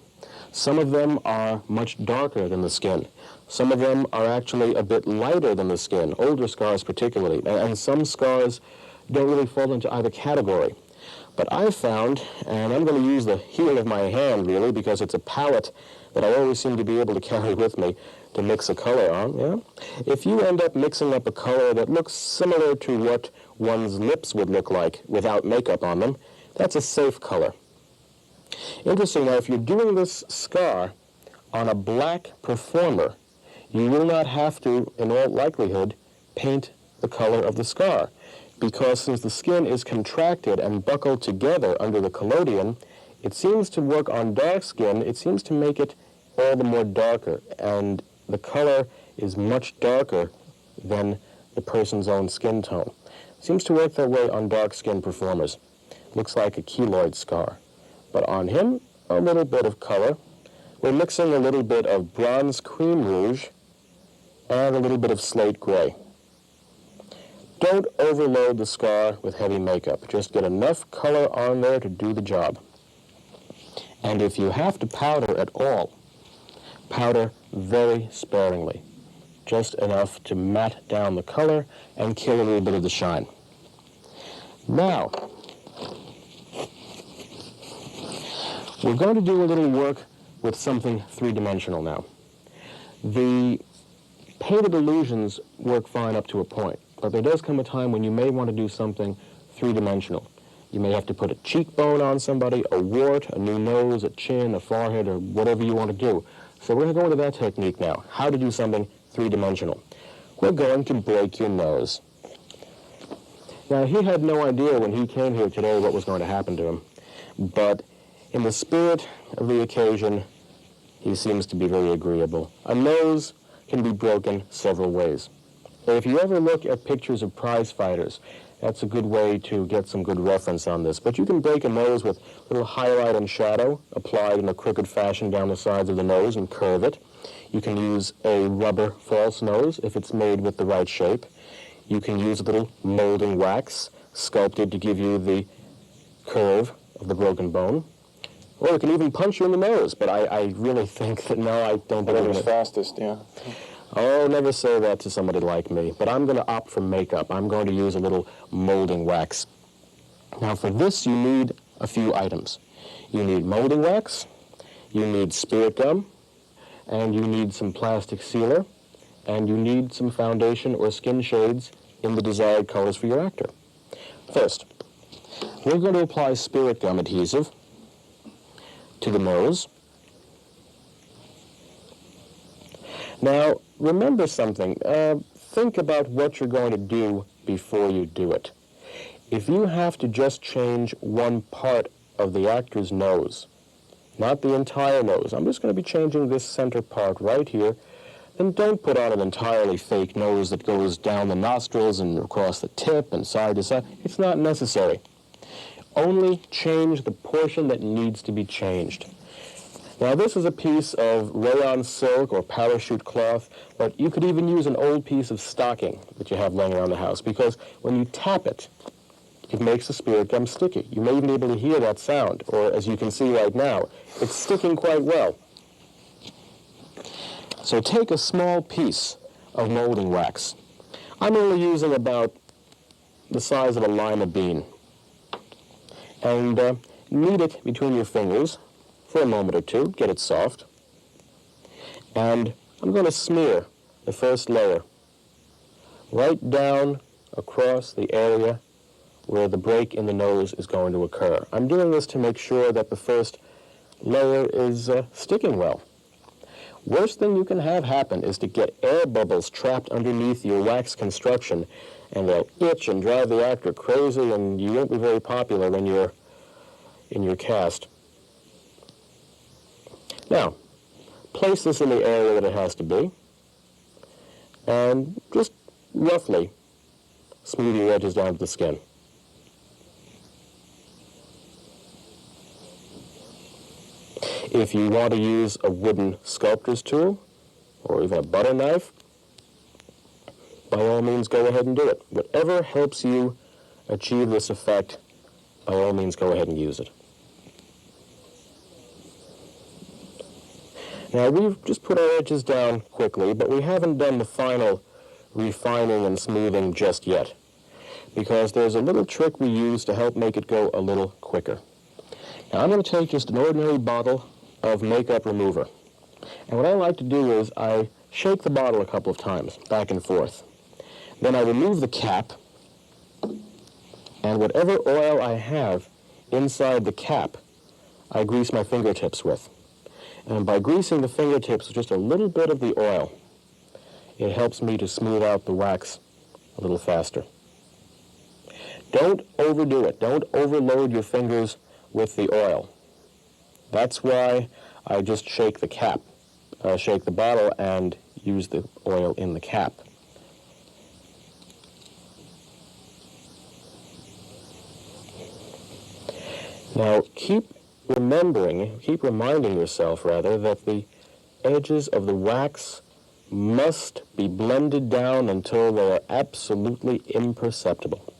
some of them are much darker than the skin. Some of them are actually a bit lighter than the skin, older scars particularly, and some scars don't really fall into either category. But I've found, and I'm going to use the heel of my hand really, because it's a palette that I always seem to be able to carry with me to mix a color on. Yeah? If you end up mixing up a color that looks similar to what one's lips would look like without makeup on them, that's a safe color. Interesting, now if you're doing this scar on a black performer, you will not have to, in all likelihood, paint the color of the scar, because since the skin is contracted and buckled together under the collodion, it seems to work on dark skin, it seems to make it all the more darker, and the color is much darker than the person's own skin tone. It seems to work that way on dark skin performers. Looks like a keloid scar. But on him, a little bit of color. We're mixing a little bit of bronze cream rouge and a little bit of slate gray. Don't overload the scar with heavy makeup. Just get enough color on there to do the job. And if you have to powder at all, powder very sparingly. Just enough to matte down the color and kill a little bit of the shine. Now, we're going to do a little work with something three-dimensional now. The painted illusions work fine up to a point, but there does come a time when you may want to do something three-dimensional. You may have to put a cheekbone on somebody, a wart, a new nose, a chin, a forehead, or whatever you want to do. So we're going to go into that technique now, how to do something three-dimensional. We're going to break your nose. Now, he had no idea when he came here today what was going to happen to him, but in the spirit of the occasion, he seems to be very agreeable. A nose can be broken several ways. If you ever look at pictures of prize fighters, that's a good way to get some good reference on this. But you can break a nose with a little highlight and shadow applied in a crooked fashion down the sides of the nose and curve it. You can use a rubber false nose if it's made with the right shape. You can use a little molding wax sculpted to give you the curve of the broken bone. Or it can even punch you in the nose, but I really think that no, I don't believe Whatever's it. fastest, yeah. Oh, never say that to somebody like me. But I'm going to opt for makeup. I'm going to use a little molding wax. Now for this you need a few items. You need molding wax, you need spirit gum, and you need some plastic sealer, and you need some foundation or skin shades in the desired colors for your actor. First, we're going to apply spirit gum adhesive to the nose. Now, remember something. Think about what you're going to do before you do it. If you have to just change one part of the actor's nose, not the entire nose, I'm just going to be changing this center part right here, then don't put on an entirely fake nose that goes down the nostrils and across the tip and side to side. It's not necessary. Only change the portion that needs to be changed. Now this is a piece of rayon silk or parachute cloth, but you could even use an old piece of stocking that you have laying around the house, because when you tap it, it makes the spirit gum sticky. You may even be able to hear that sound, or as you can see right now, it's sticking quite well. So take a small piece of molding wax. I'm only using about the size of a lima bean. And knead it between your fingers for a moment or two, get it soft. And I'm going to smear the first layer right down across the area where the break in the nose is going to occur. I'm doing this to make sure that the first layer is sticking well. Worst thing you can have happen is to get air bubbles trapped underneath your wax construction, and they'll itch and drive the actor crazy, and you won't be very popular when you're in your cast. Now, place this in the area that it has to be, and just roughly smooth your edges down to the skin. If you want to use a wooden sculptor's tool, or even a butter knife, by all means go ahead and do it. Whatever helps you achieve this effect, by all means go ahead and use it. Now we've just put our edges down quickly, but we haven't done the final refining and smoothing just yet, because there's a little trick we use to help make it go a little quicker. Now I'm going to take just an ordinary bottle of makeup remover, and what I like to do is I shake the bottle a couple of times, back and forth. Then I remove the cap, and whatever oil I have inside the cap, I grease my fingertips with. And by greasing the fingertips with just a little bit of the oil, it helps me to smooth out the wax a little faster. Don't overdo it. Don't overload your fingers with the oil. That's why I just shake the cap, shake the bottle and use the oil in the cap. Now keep reminding yourself, rather, that the edges of the wax must be blended down until they are absolutely imperceptible.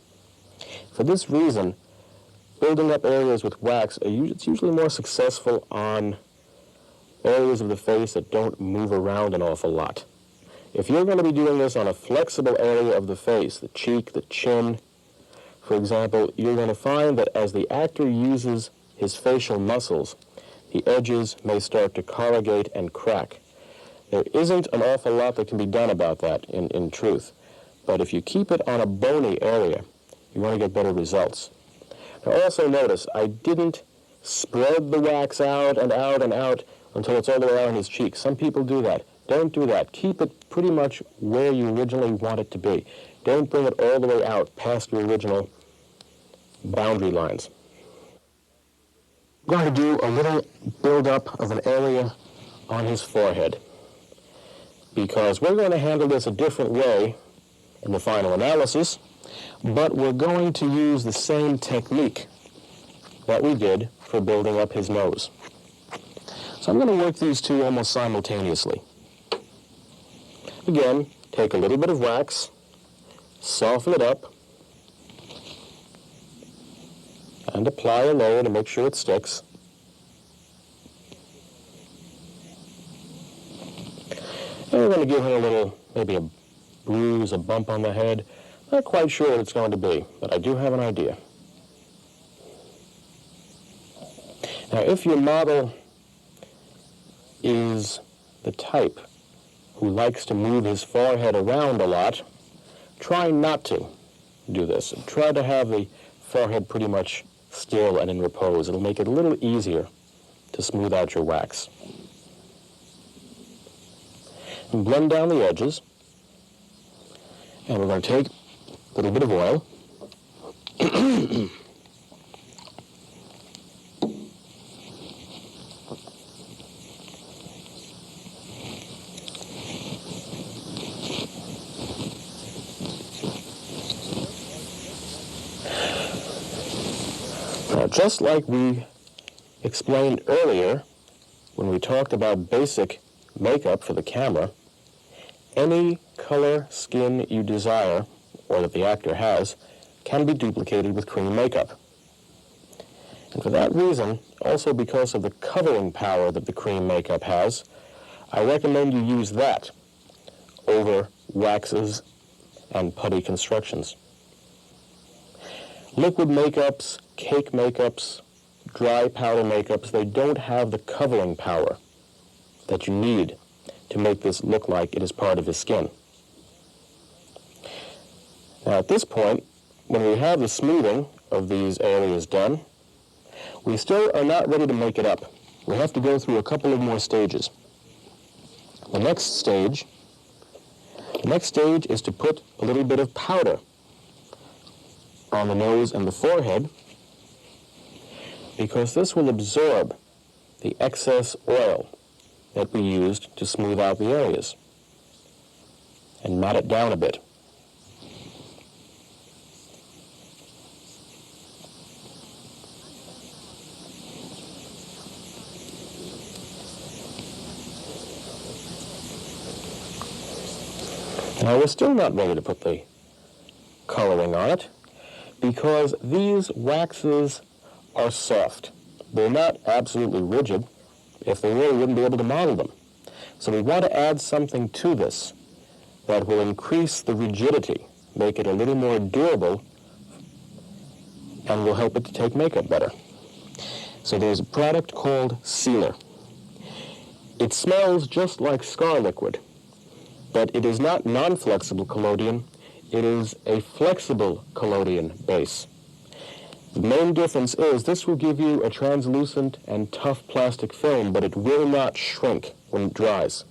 For this reason, building up areas with wax, it's usually more successful on areas of the face that don't move around an awful lot. If you're going to be doing this on a flexible area of the face, the cheek, the chin, for example, you're going to find that as the actor uses his facial muscles, the edges may start to corrugate and crack. There isn't an awful lot that can be done about that in truth, but if you keep it on a bony area, you're going to get better results. Now also notice, I didn't spread the wax out and out and out until it's all the way out on his cheek. Some people do that. Don't do that. Keep it pretty much where you originally want it to be. Don't bring it all the way out past your original boundary lines. I'm going to do a little build-up of an area on his forehead, because we're going to handle this a different way in the final analysis, but we're going to use the same technique that we did for building up his nose. So I'm going to work these two almost simultaneously. Again, take a little bit of wax, soften it up, and apply a layer to make sure it sticks. And we're going to give her a little, maybe a bruise, a bump on the head. Not quite sure what it's going to be, but I do have an idea. Now, if your model is the type who likes to move his forehead around a lot, try not to do this. Try to have the forehead pretty much still and in repose. It'll make it a little easier to smooth out your wax. And blend down the edges. And we're going to take a little bit of oil. Now, just like we explained earlier when we talked about basic makeup for the camera, any color skin you desire, or that the actor has, can be duplicated with cream makeup. And for that reason, also because of the covering power that the cream makeup has, I recommend you use that over waxes and putty constructions. Liquid makeups, cake makeups, dry powder makeups, they don't have the covering power that you need to make this look like it is part of his skin. Now at this point, when we have the smoothing of these areas done, we still are not ready to make it up. We have to go through a couple of more stages. The next stage is to put a little bit of powder on the nose and the forehead, because this will absorb the excess oil that we used to smooth out the areas and mat it down a bit. Now we're still not ready to put the coloring on it because these waxes are soft. They're not absolutely rigid. If they were, we wouldn't be able to model them. So we want to add something to this that will increase the rigidity, make it a little more durable, and will help it to take makeup better. So there's a product called Sealer. It smells just like scar liquid, but it is not non-flexible collodion. It is a flexible collodion base. The main difference is this will give you a translucent and tough plastic film, but it will not shrink when it dries.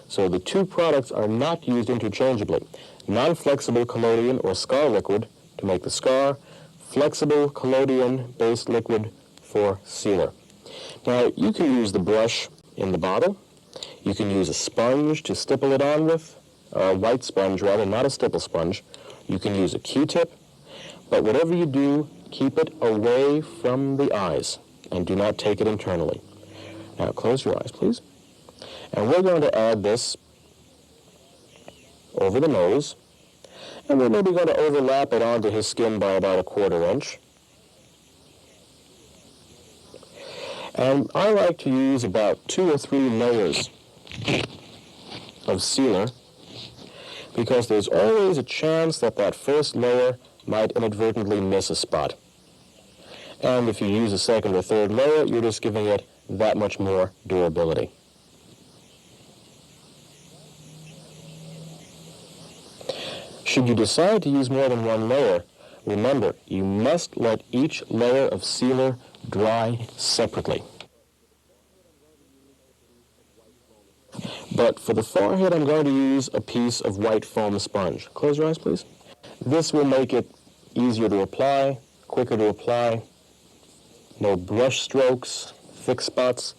So the two products are not used interchangeably. Non-flexible collodion or scar liquid to make the scar, flexible collodion-based liquid for sealer. Now, you can use the brush in the bottle. You can use a sponge to stipple it on with, a white sponge rather, not a stipple sponge. You can use a Q-tip, but whatever you do, keep it away from the eyes and do not take it internally. Now, close your eyes, please. And we're going to add this over the nose, and we're maybe going to overlap it onto his skin by about 1/4 inch. And I like to use about 2 or 3 layers of sealer because there's always a chance that that first layer might inadvertently miss a spot. And if you use a second or third layer, you're just giving it that much more durability. Should you decide to use more than 1 layer, remember, you must let each layer of sealer dry separately. But for the forehead, I'm going to use a piece of white foam sponge. Close your eyes, please. This will make it easier to apply, quicker to apply, no brush strokes, thick spots.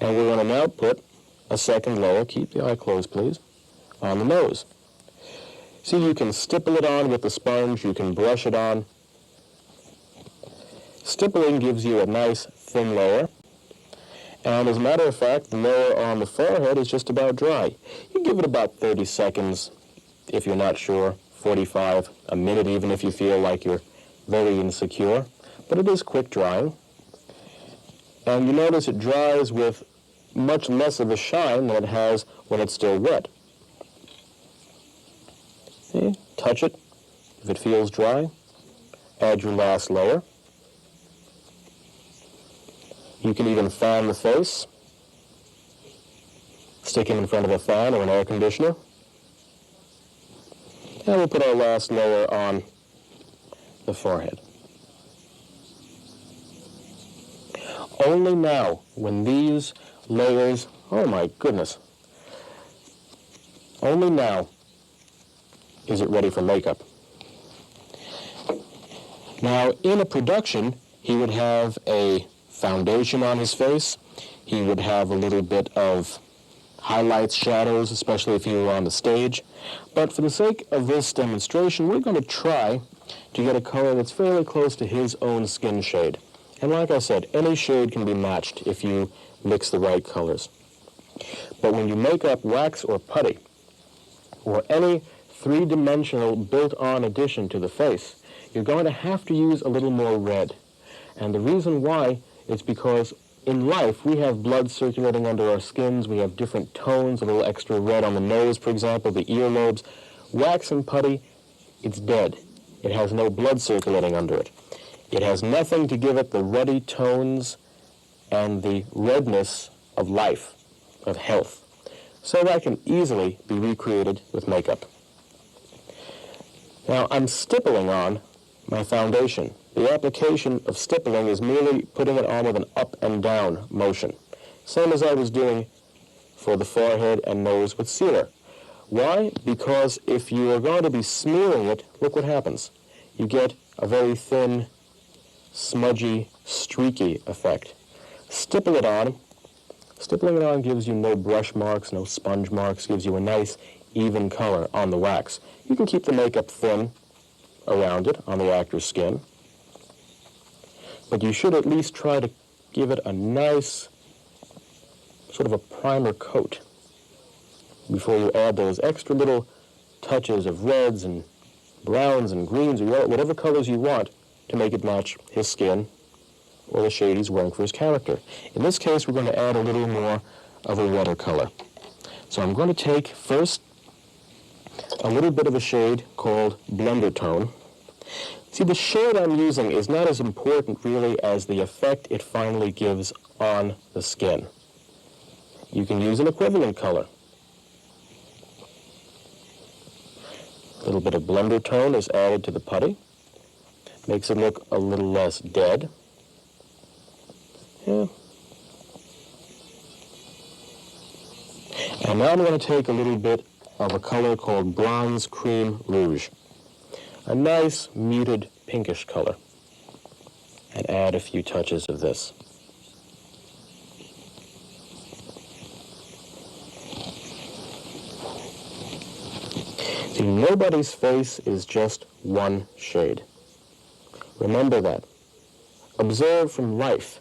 And we're going to now put a second layer, keep the eye closed, please, on the nose. See, you can stipple it on with the sponge, you can brush it on. Stippling gives you a nice thin layer, And as a matter of fact, the layer on the forehead is just about dry. You give it about 30 seconds if you're not sure, 45, a minute even if you feel like you're very insecure. But it is quick drying. And you notice it dries with much less of a shine than it has when it's still wet. See? Touch it. If it feels dry, add your last layer. You can even fan the face. Stick him in front of a fan or an air conditioner. And we'll put our last layer on the forehead. Only now, when these layers, oh my goodness, only now is it ready for makeup. Now, in a production, he would have a foundation on his face. He would have a little bit of highlights, shadows, especially if he were on the stage. But for the sake of this demonstration, we're going to try to get a color that's fairly close to his own skin shade. And like I said, any shade can be matched if you mix the right colors. But when you make up wax or putty, or any three-dimensional built-on addition to the face, you're going to have to use a little more red. And the reason why is because in life we have blood circulating under our skins, we have different tones, a little extra red on the nose, for example, the earlobes. Wax and putty, it's dead. It has no blood circulating under it. It has nothing to give it the ruddy tones and the redness of life, of health. So that can easily be recreated with makeup. Now, I'm stippling on my foundation. The application of stippling is merely putting it on with an up and down motion, same as I was doing for the forehead and nose with sealer. Why? Because if you are going to be smearing it, look what happens. You get a very thin, smudgy, streaky effect. Stipple it on. Stippling it on gives you no brush marks, no sponge marks, gives you a nice, even color on the wax. You can keep the makeup thin around it on the actor's skin, but you should at least try to give it a nice, sort of a primer coat before you add those extra little touches of reds and browns and greens or yellow, whatever colors you want to make it match his skin or the shade he's wearing for his character. In this case, we're going to add a little more of a redder color. So I'm going to take first a little bit of a shade called Blender Tone. See, the shade I'm using is not as important really as the effect it finally gives on the skin. You can use an equivalent color. A little bit of Blender Tone is added to the putty. Makes it look a little less dead. Yeah. And now I'm going to take a little bit of a color called Bronze Cream Rouge. A nice muted pinkish color. And add a few touches of this. See, nobody's face is just one shade. Remember that. Observe from life.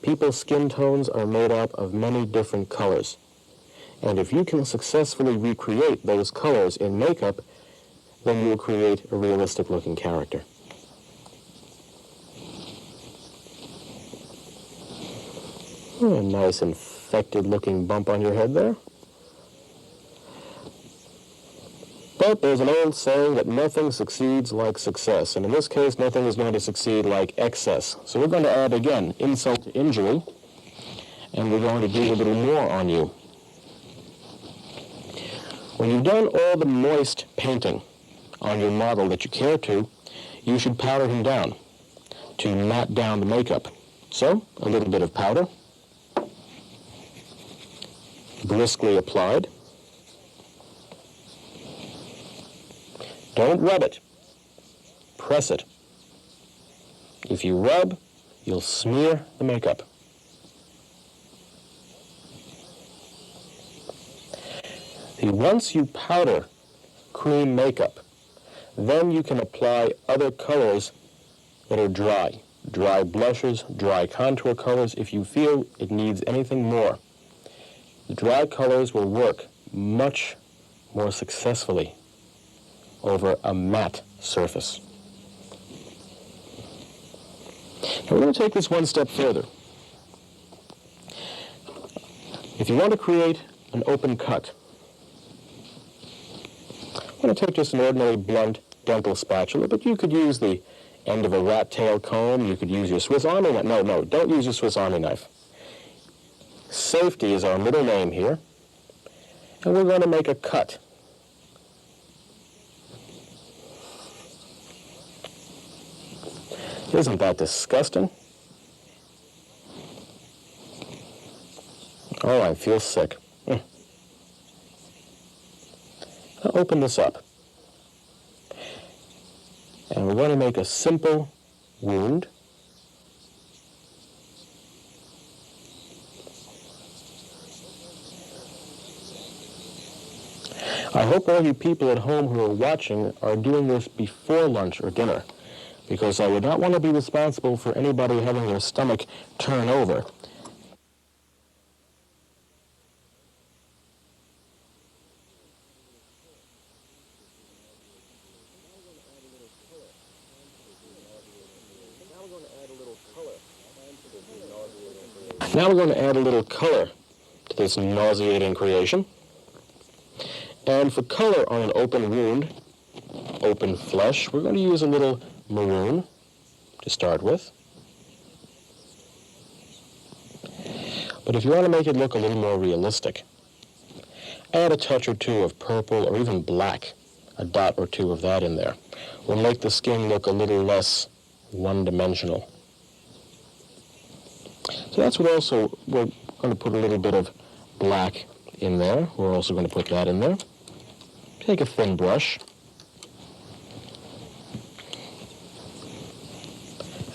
People's skin tones are made up of many different colors. And if you can successfully recreate those colors in makeup, then you'll create a realistic-looking character. A nice infected-looking bump on your head there. But there's an old saying that nothing succeeds like success, and in this case, nothing is going to succeed like excess. So we're going to add, again, insult to injury, and we're going to do a little more on you. When you've done all the moist painting on your model that you care to, you should powder him down to mat down the makeup. So, a little bit of powder, briskly applied. Don't rub it. Press it. If you rub, you'll smear the makeup. See, once you powder cream makeup, then you can apply other colors that are dry. dry blushes, dry contour colors if you feel it needs anything more. The dry colors will work much more successfully over a matte surface. Now we're going to take this one step further. If you want to create an open cut, I'm going to take just an ordinary blunt dental spatula, but you could use the end of a rat tail comb, you could use your Swiss Army knife. No, don't use your Swiss Army knife. Safety is our middle name here, and we're going to make a cut. Isn't that disgusting? Oh, I feel sick. I'll open this up. And we're going to make a simple wound. I hope all you people at home who are watching are doing this before lunch or dinner, because I would not want to be responsible for anybody having their stomach turn over. Now we're going to add a little color to this nauseating creation. And for color on an open wound, open flesh, we're going to use a little maroon to start with. But if you want to make it look a little more realistic, add a touch or two of purple or even black, a dot or two of that in there. Will make the skin look a little less one-dimensional. So that's what also, we're going to put a little bit of black in there. We're also going to put that in there. Take a thin brush.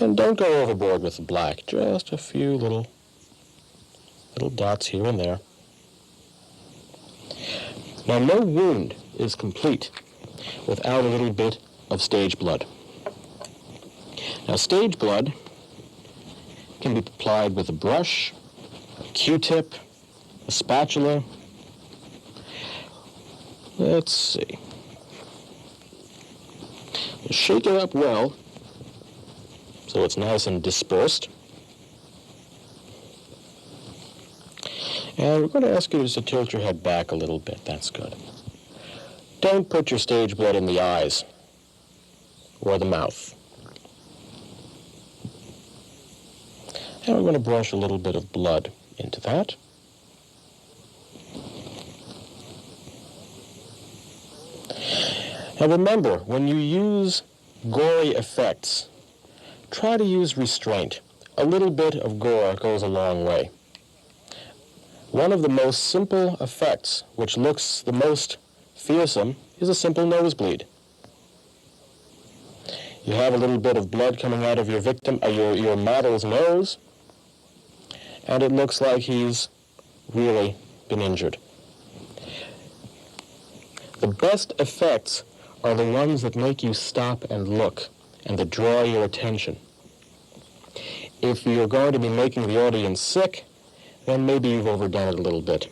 And don't go overboard with the black. Just a few little dots here and there. Now, no wound is complete without a little bit of stage blood. Now, stage blood can be applied with a brush, a Q-tip, a spatula. Let's see. Shake it up well so it's nice and dispersed. And we're going to ask you just to tilt your head back a little bit. That's good. Don't put your stage blood in the eyes or the mouth. And we're going to brush a little bit of blood into that. Now remember, when you use gory effects, try to use restraint. A little bit of gore goes a long way. One of the most simple effects, which looks the most fearsome, is a simple nosebleed. You have a little bit of blood coming out of your victim, your model's nose, and it looks like he's really been injured. The best effects are the ones that make you stop and look and that draw your attention. If you're going to be making the audience sick, then maybe you've overdone it a little bit.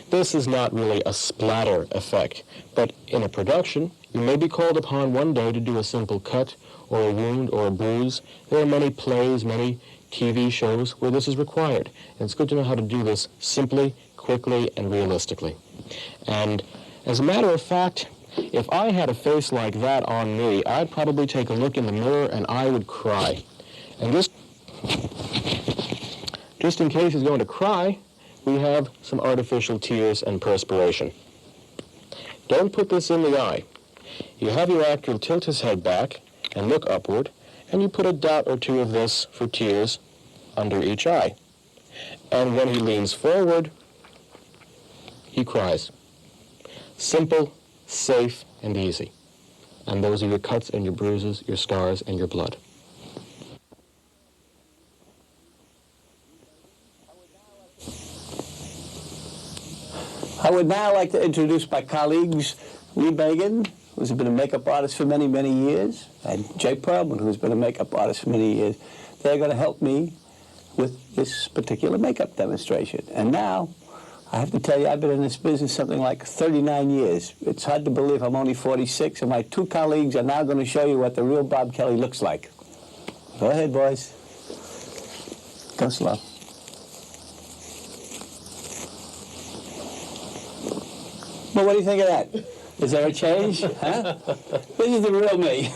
This is not really a splatter effect, but in a production, you may be called upon one day to do a simple cut or a wound or a bruise. There are many plays, many TV shows where this is required. And it's good to know how to do this simply, quickly, and realistically. And as a matter of fact, if I had a face like that on me, I'd probably take a look in the mirror and I would cry. And just in case he's going to cry, we have some artificial tears and perspiration. Don't put this in the eye. You have your actor tilt his head back and look upward, and you put a dot or two of this for tears under each eye. And when he leans forward, he cries. Simple, safe, and easy. And those are your cuts and your bruises, your scars, and your blood. I would now like to introduce my colleagues, Lee BAYGAN, who's been a makeup artist for many, many years, and Jay Pearlman, who's been a makeup artist for many years. they're going to help me with this particular makeup demonstration. And now, I have to tell you, I've been in this business something like 39 years. It's hard to believe I'm only 46, and my two colleagues are now going to show you what the real Bob Kelly looks like. Go ahead, boys. Go slow. Well, what do you think of that? Is there a change? Huh? This is the real me.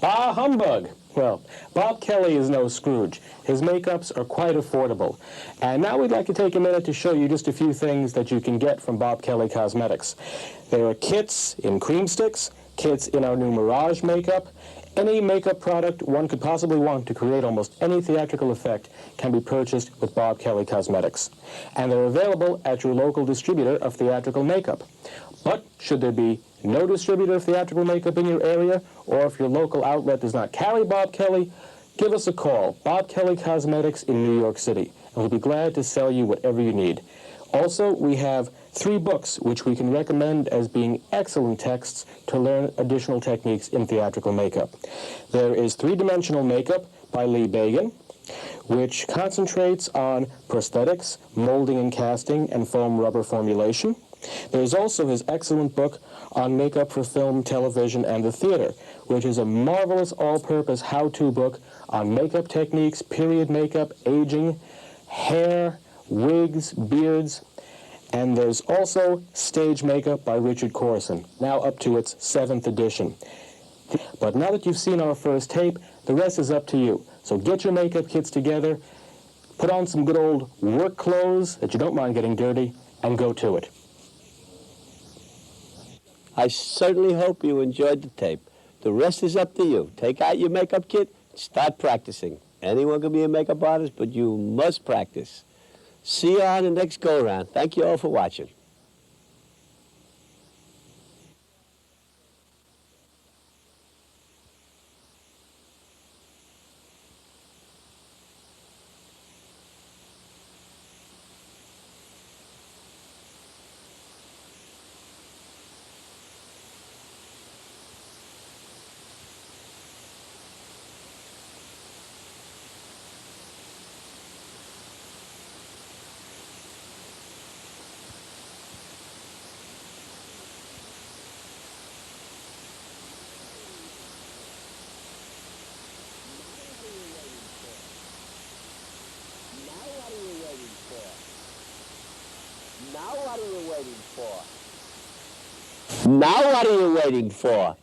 Ah, humbug! Well, Bob Kelly is no Scrooge. His makeups are quite affordable. And now we'd like to take a minute to show you just a few things that you can get from Bob Kelly Cosmetics. There are kits in cream sticks, kits in our new Mirage makeup. Any makeup product one could possibly want to create almost any theatrical effect can be purchased with Bob Kelly Cosmetics. And they're available at your local distributor of theatrical makeup. But should there be no distributor of theatrical makeup in your area, or if your local outlet does not carry Bob Kelly, give us a call, Bob Kelly Cosmetics in New York City, and we'll be glad to sell you whatever you need. Also, we have 3 books which we can recommend as being excellent texts to learn additional techniques in theatrical makeup. There is 3-Dimensional Makeup by Lee BAYGAN, which concentrates on prosthetics, molding and casting, and foam rubber formulation. There's also his excellent book on makeup for film, television, and the theater, which is a marvelous all-purpose how-to book on makeup techniques, period makeup, aging, hair, wigs, beards, and there's also Stage Makeup by Richard Corson, now up to its 7th edition. But now that you've seen our first tape, the rest is up to you. So get your makeup kits together, put on some good old work clothes that you don't mind getting dirty, and go to it. I certainly hope you enjoyed the tape. The rest is up to you. Take out your makeup kit, start practicing. Anyone can be a makeup artist, but you must practice. See you on the next go-around. Thank you all for watching. Now what are you waiting for?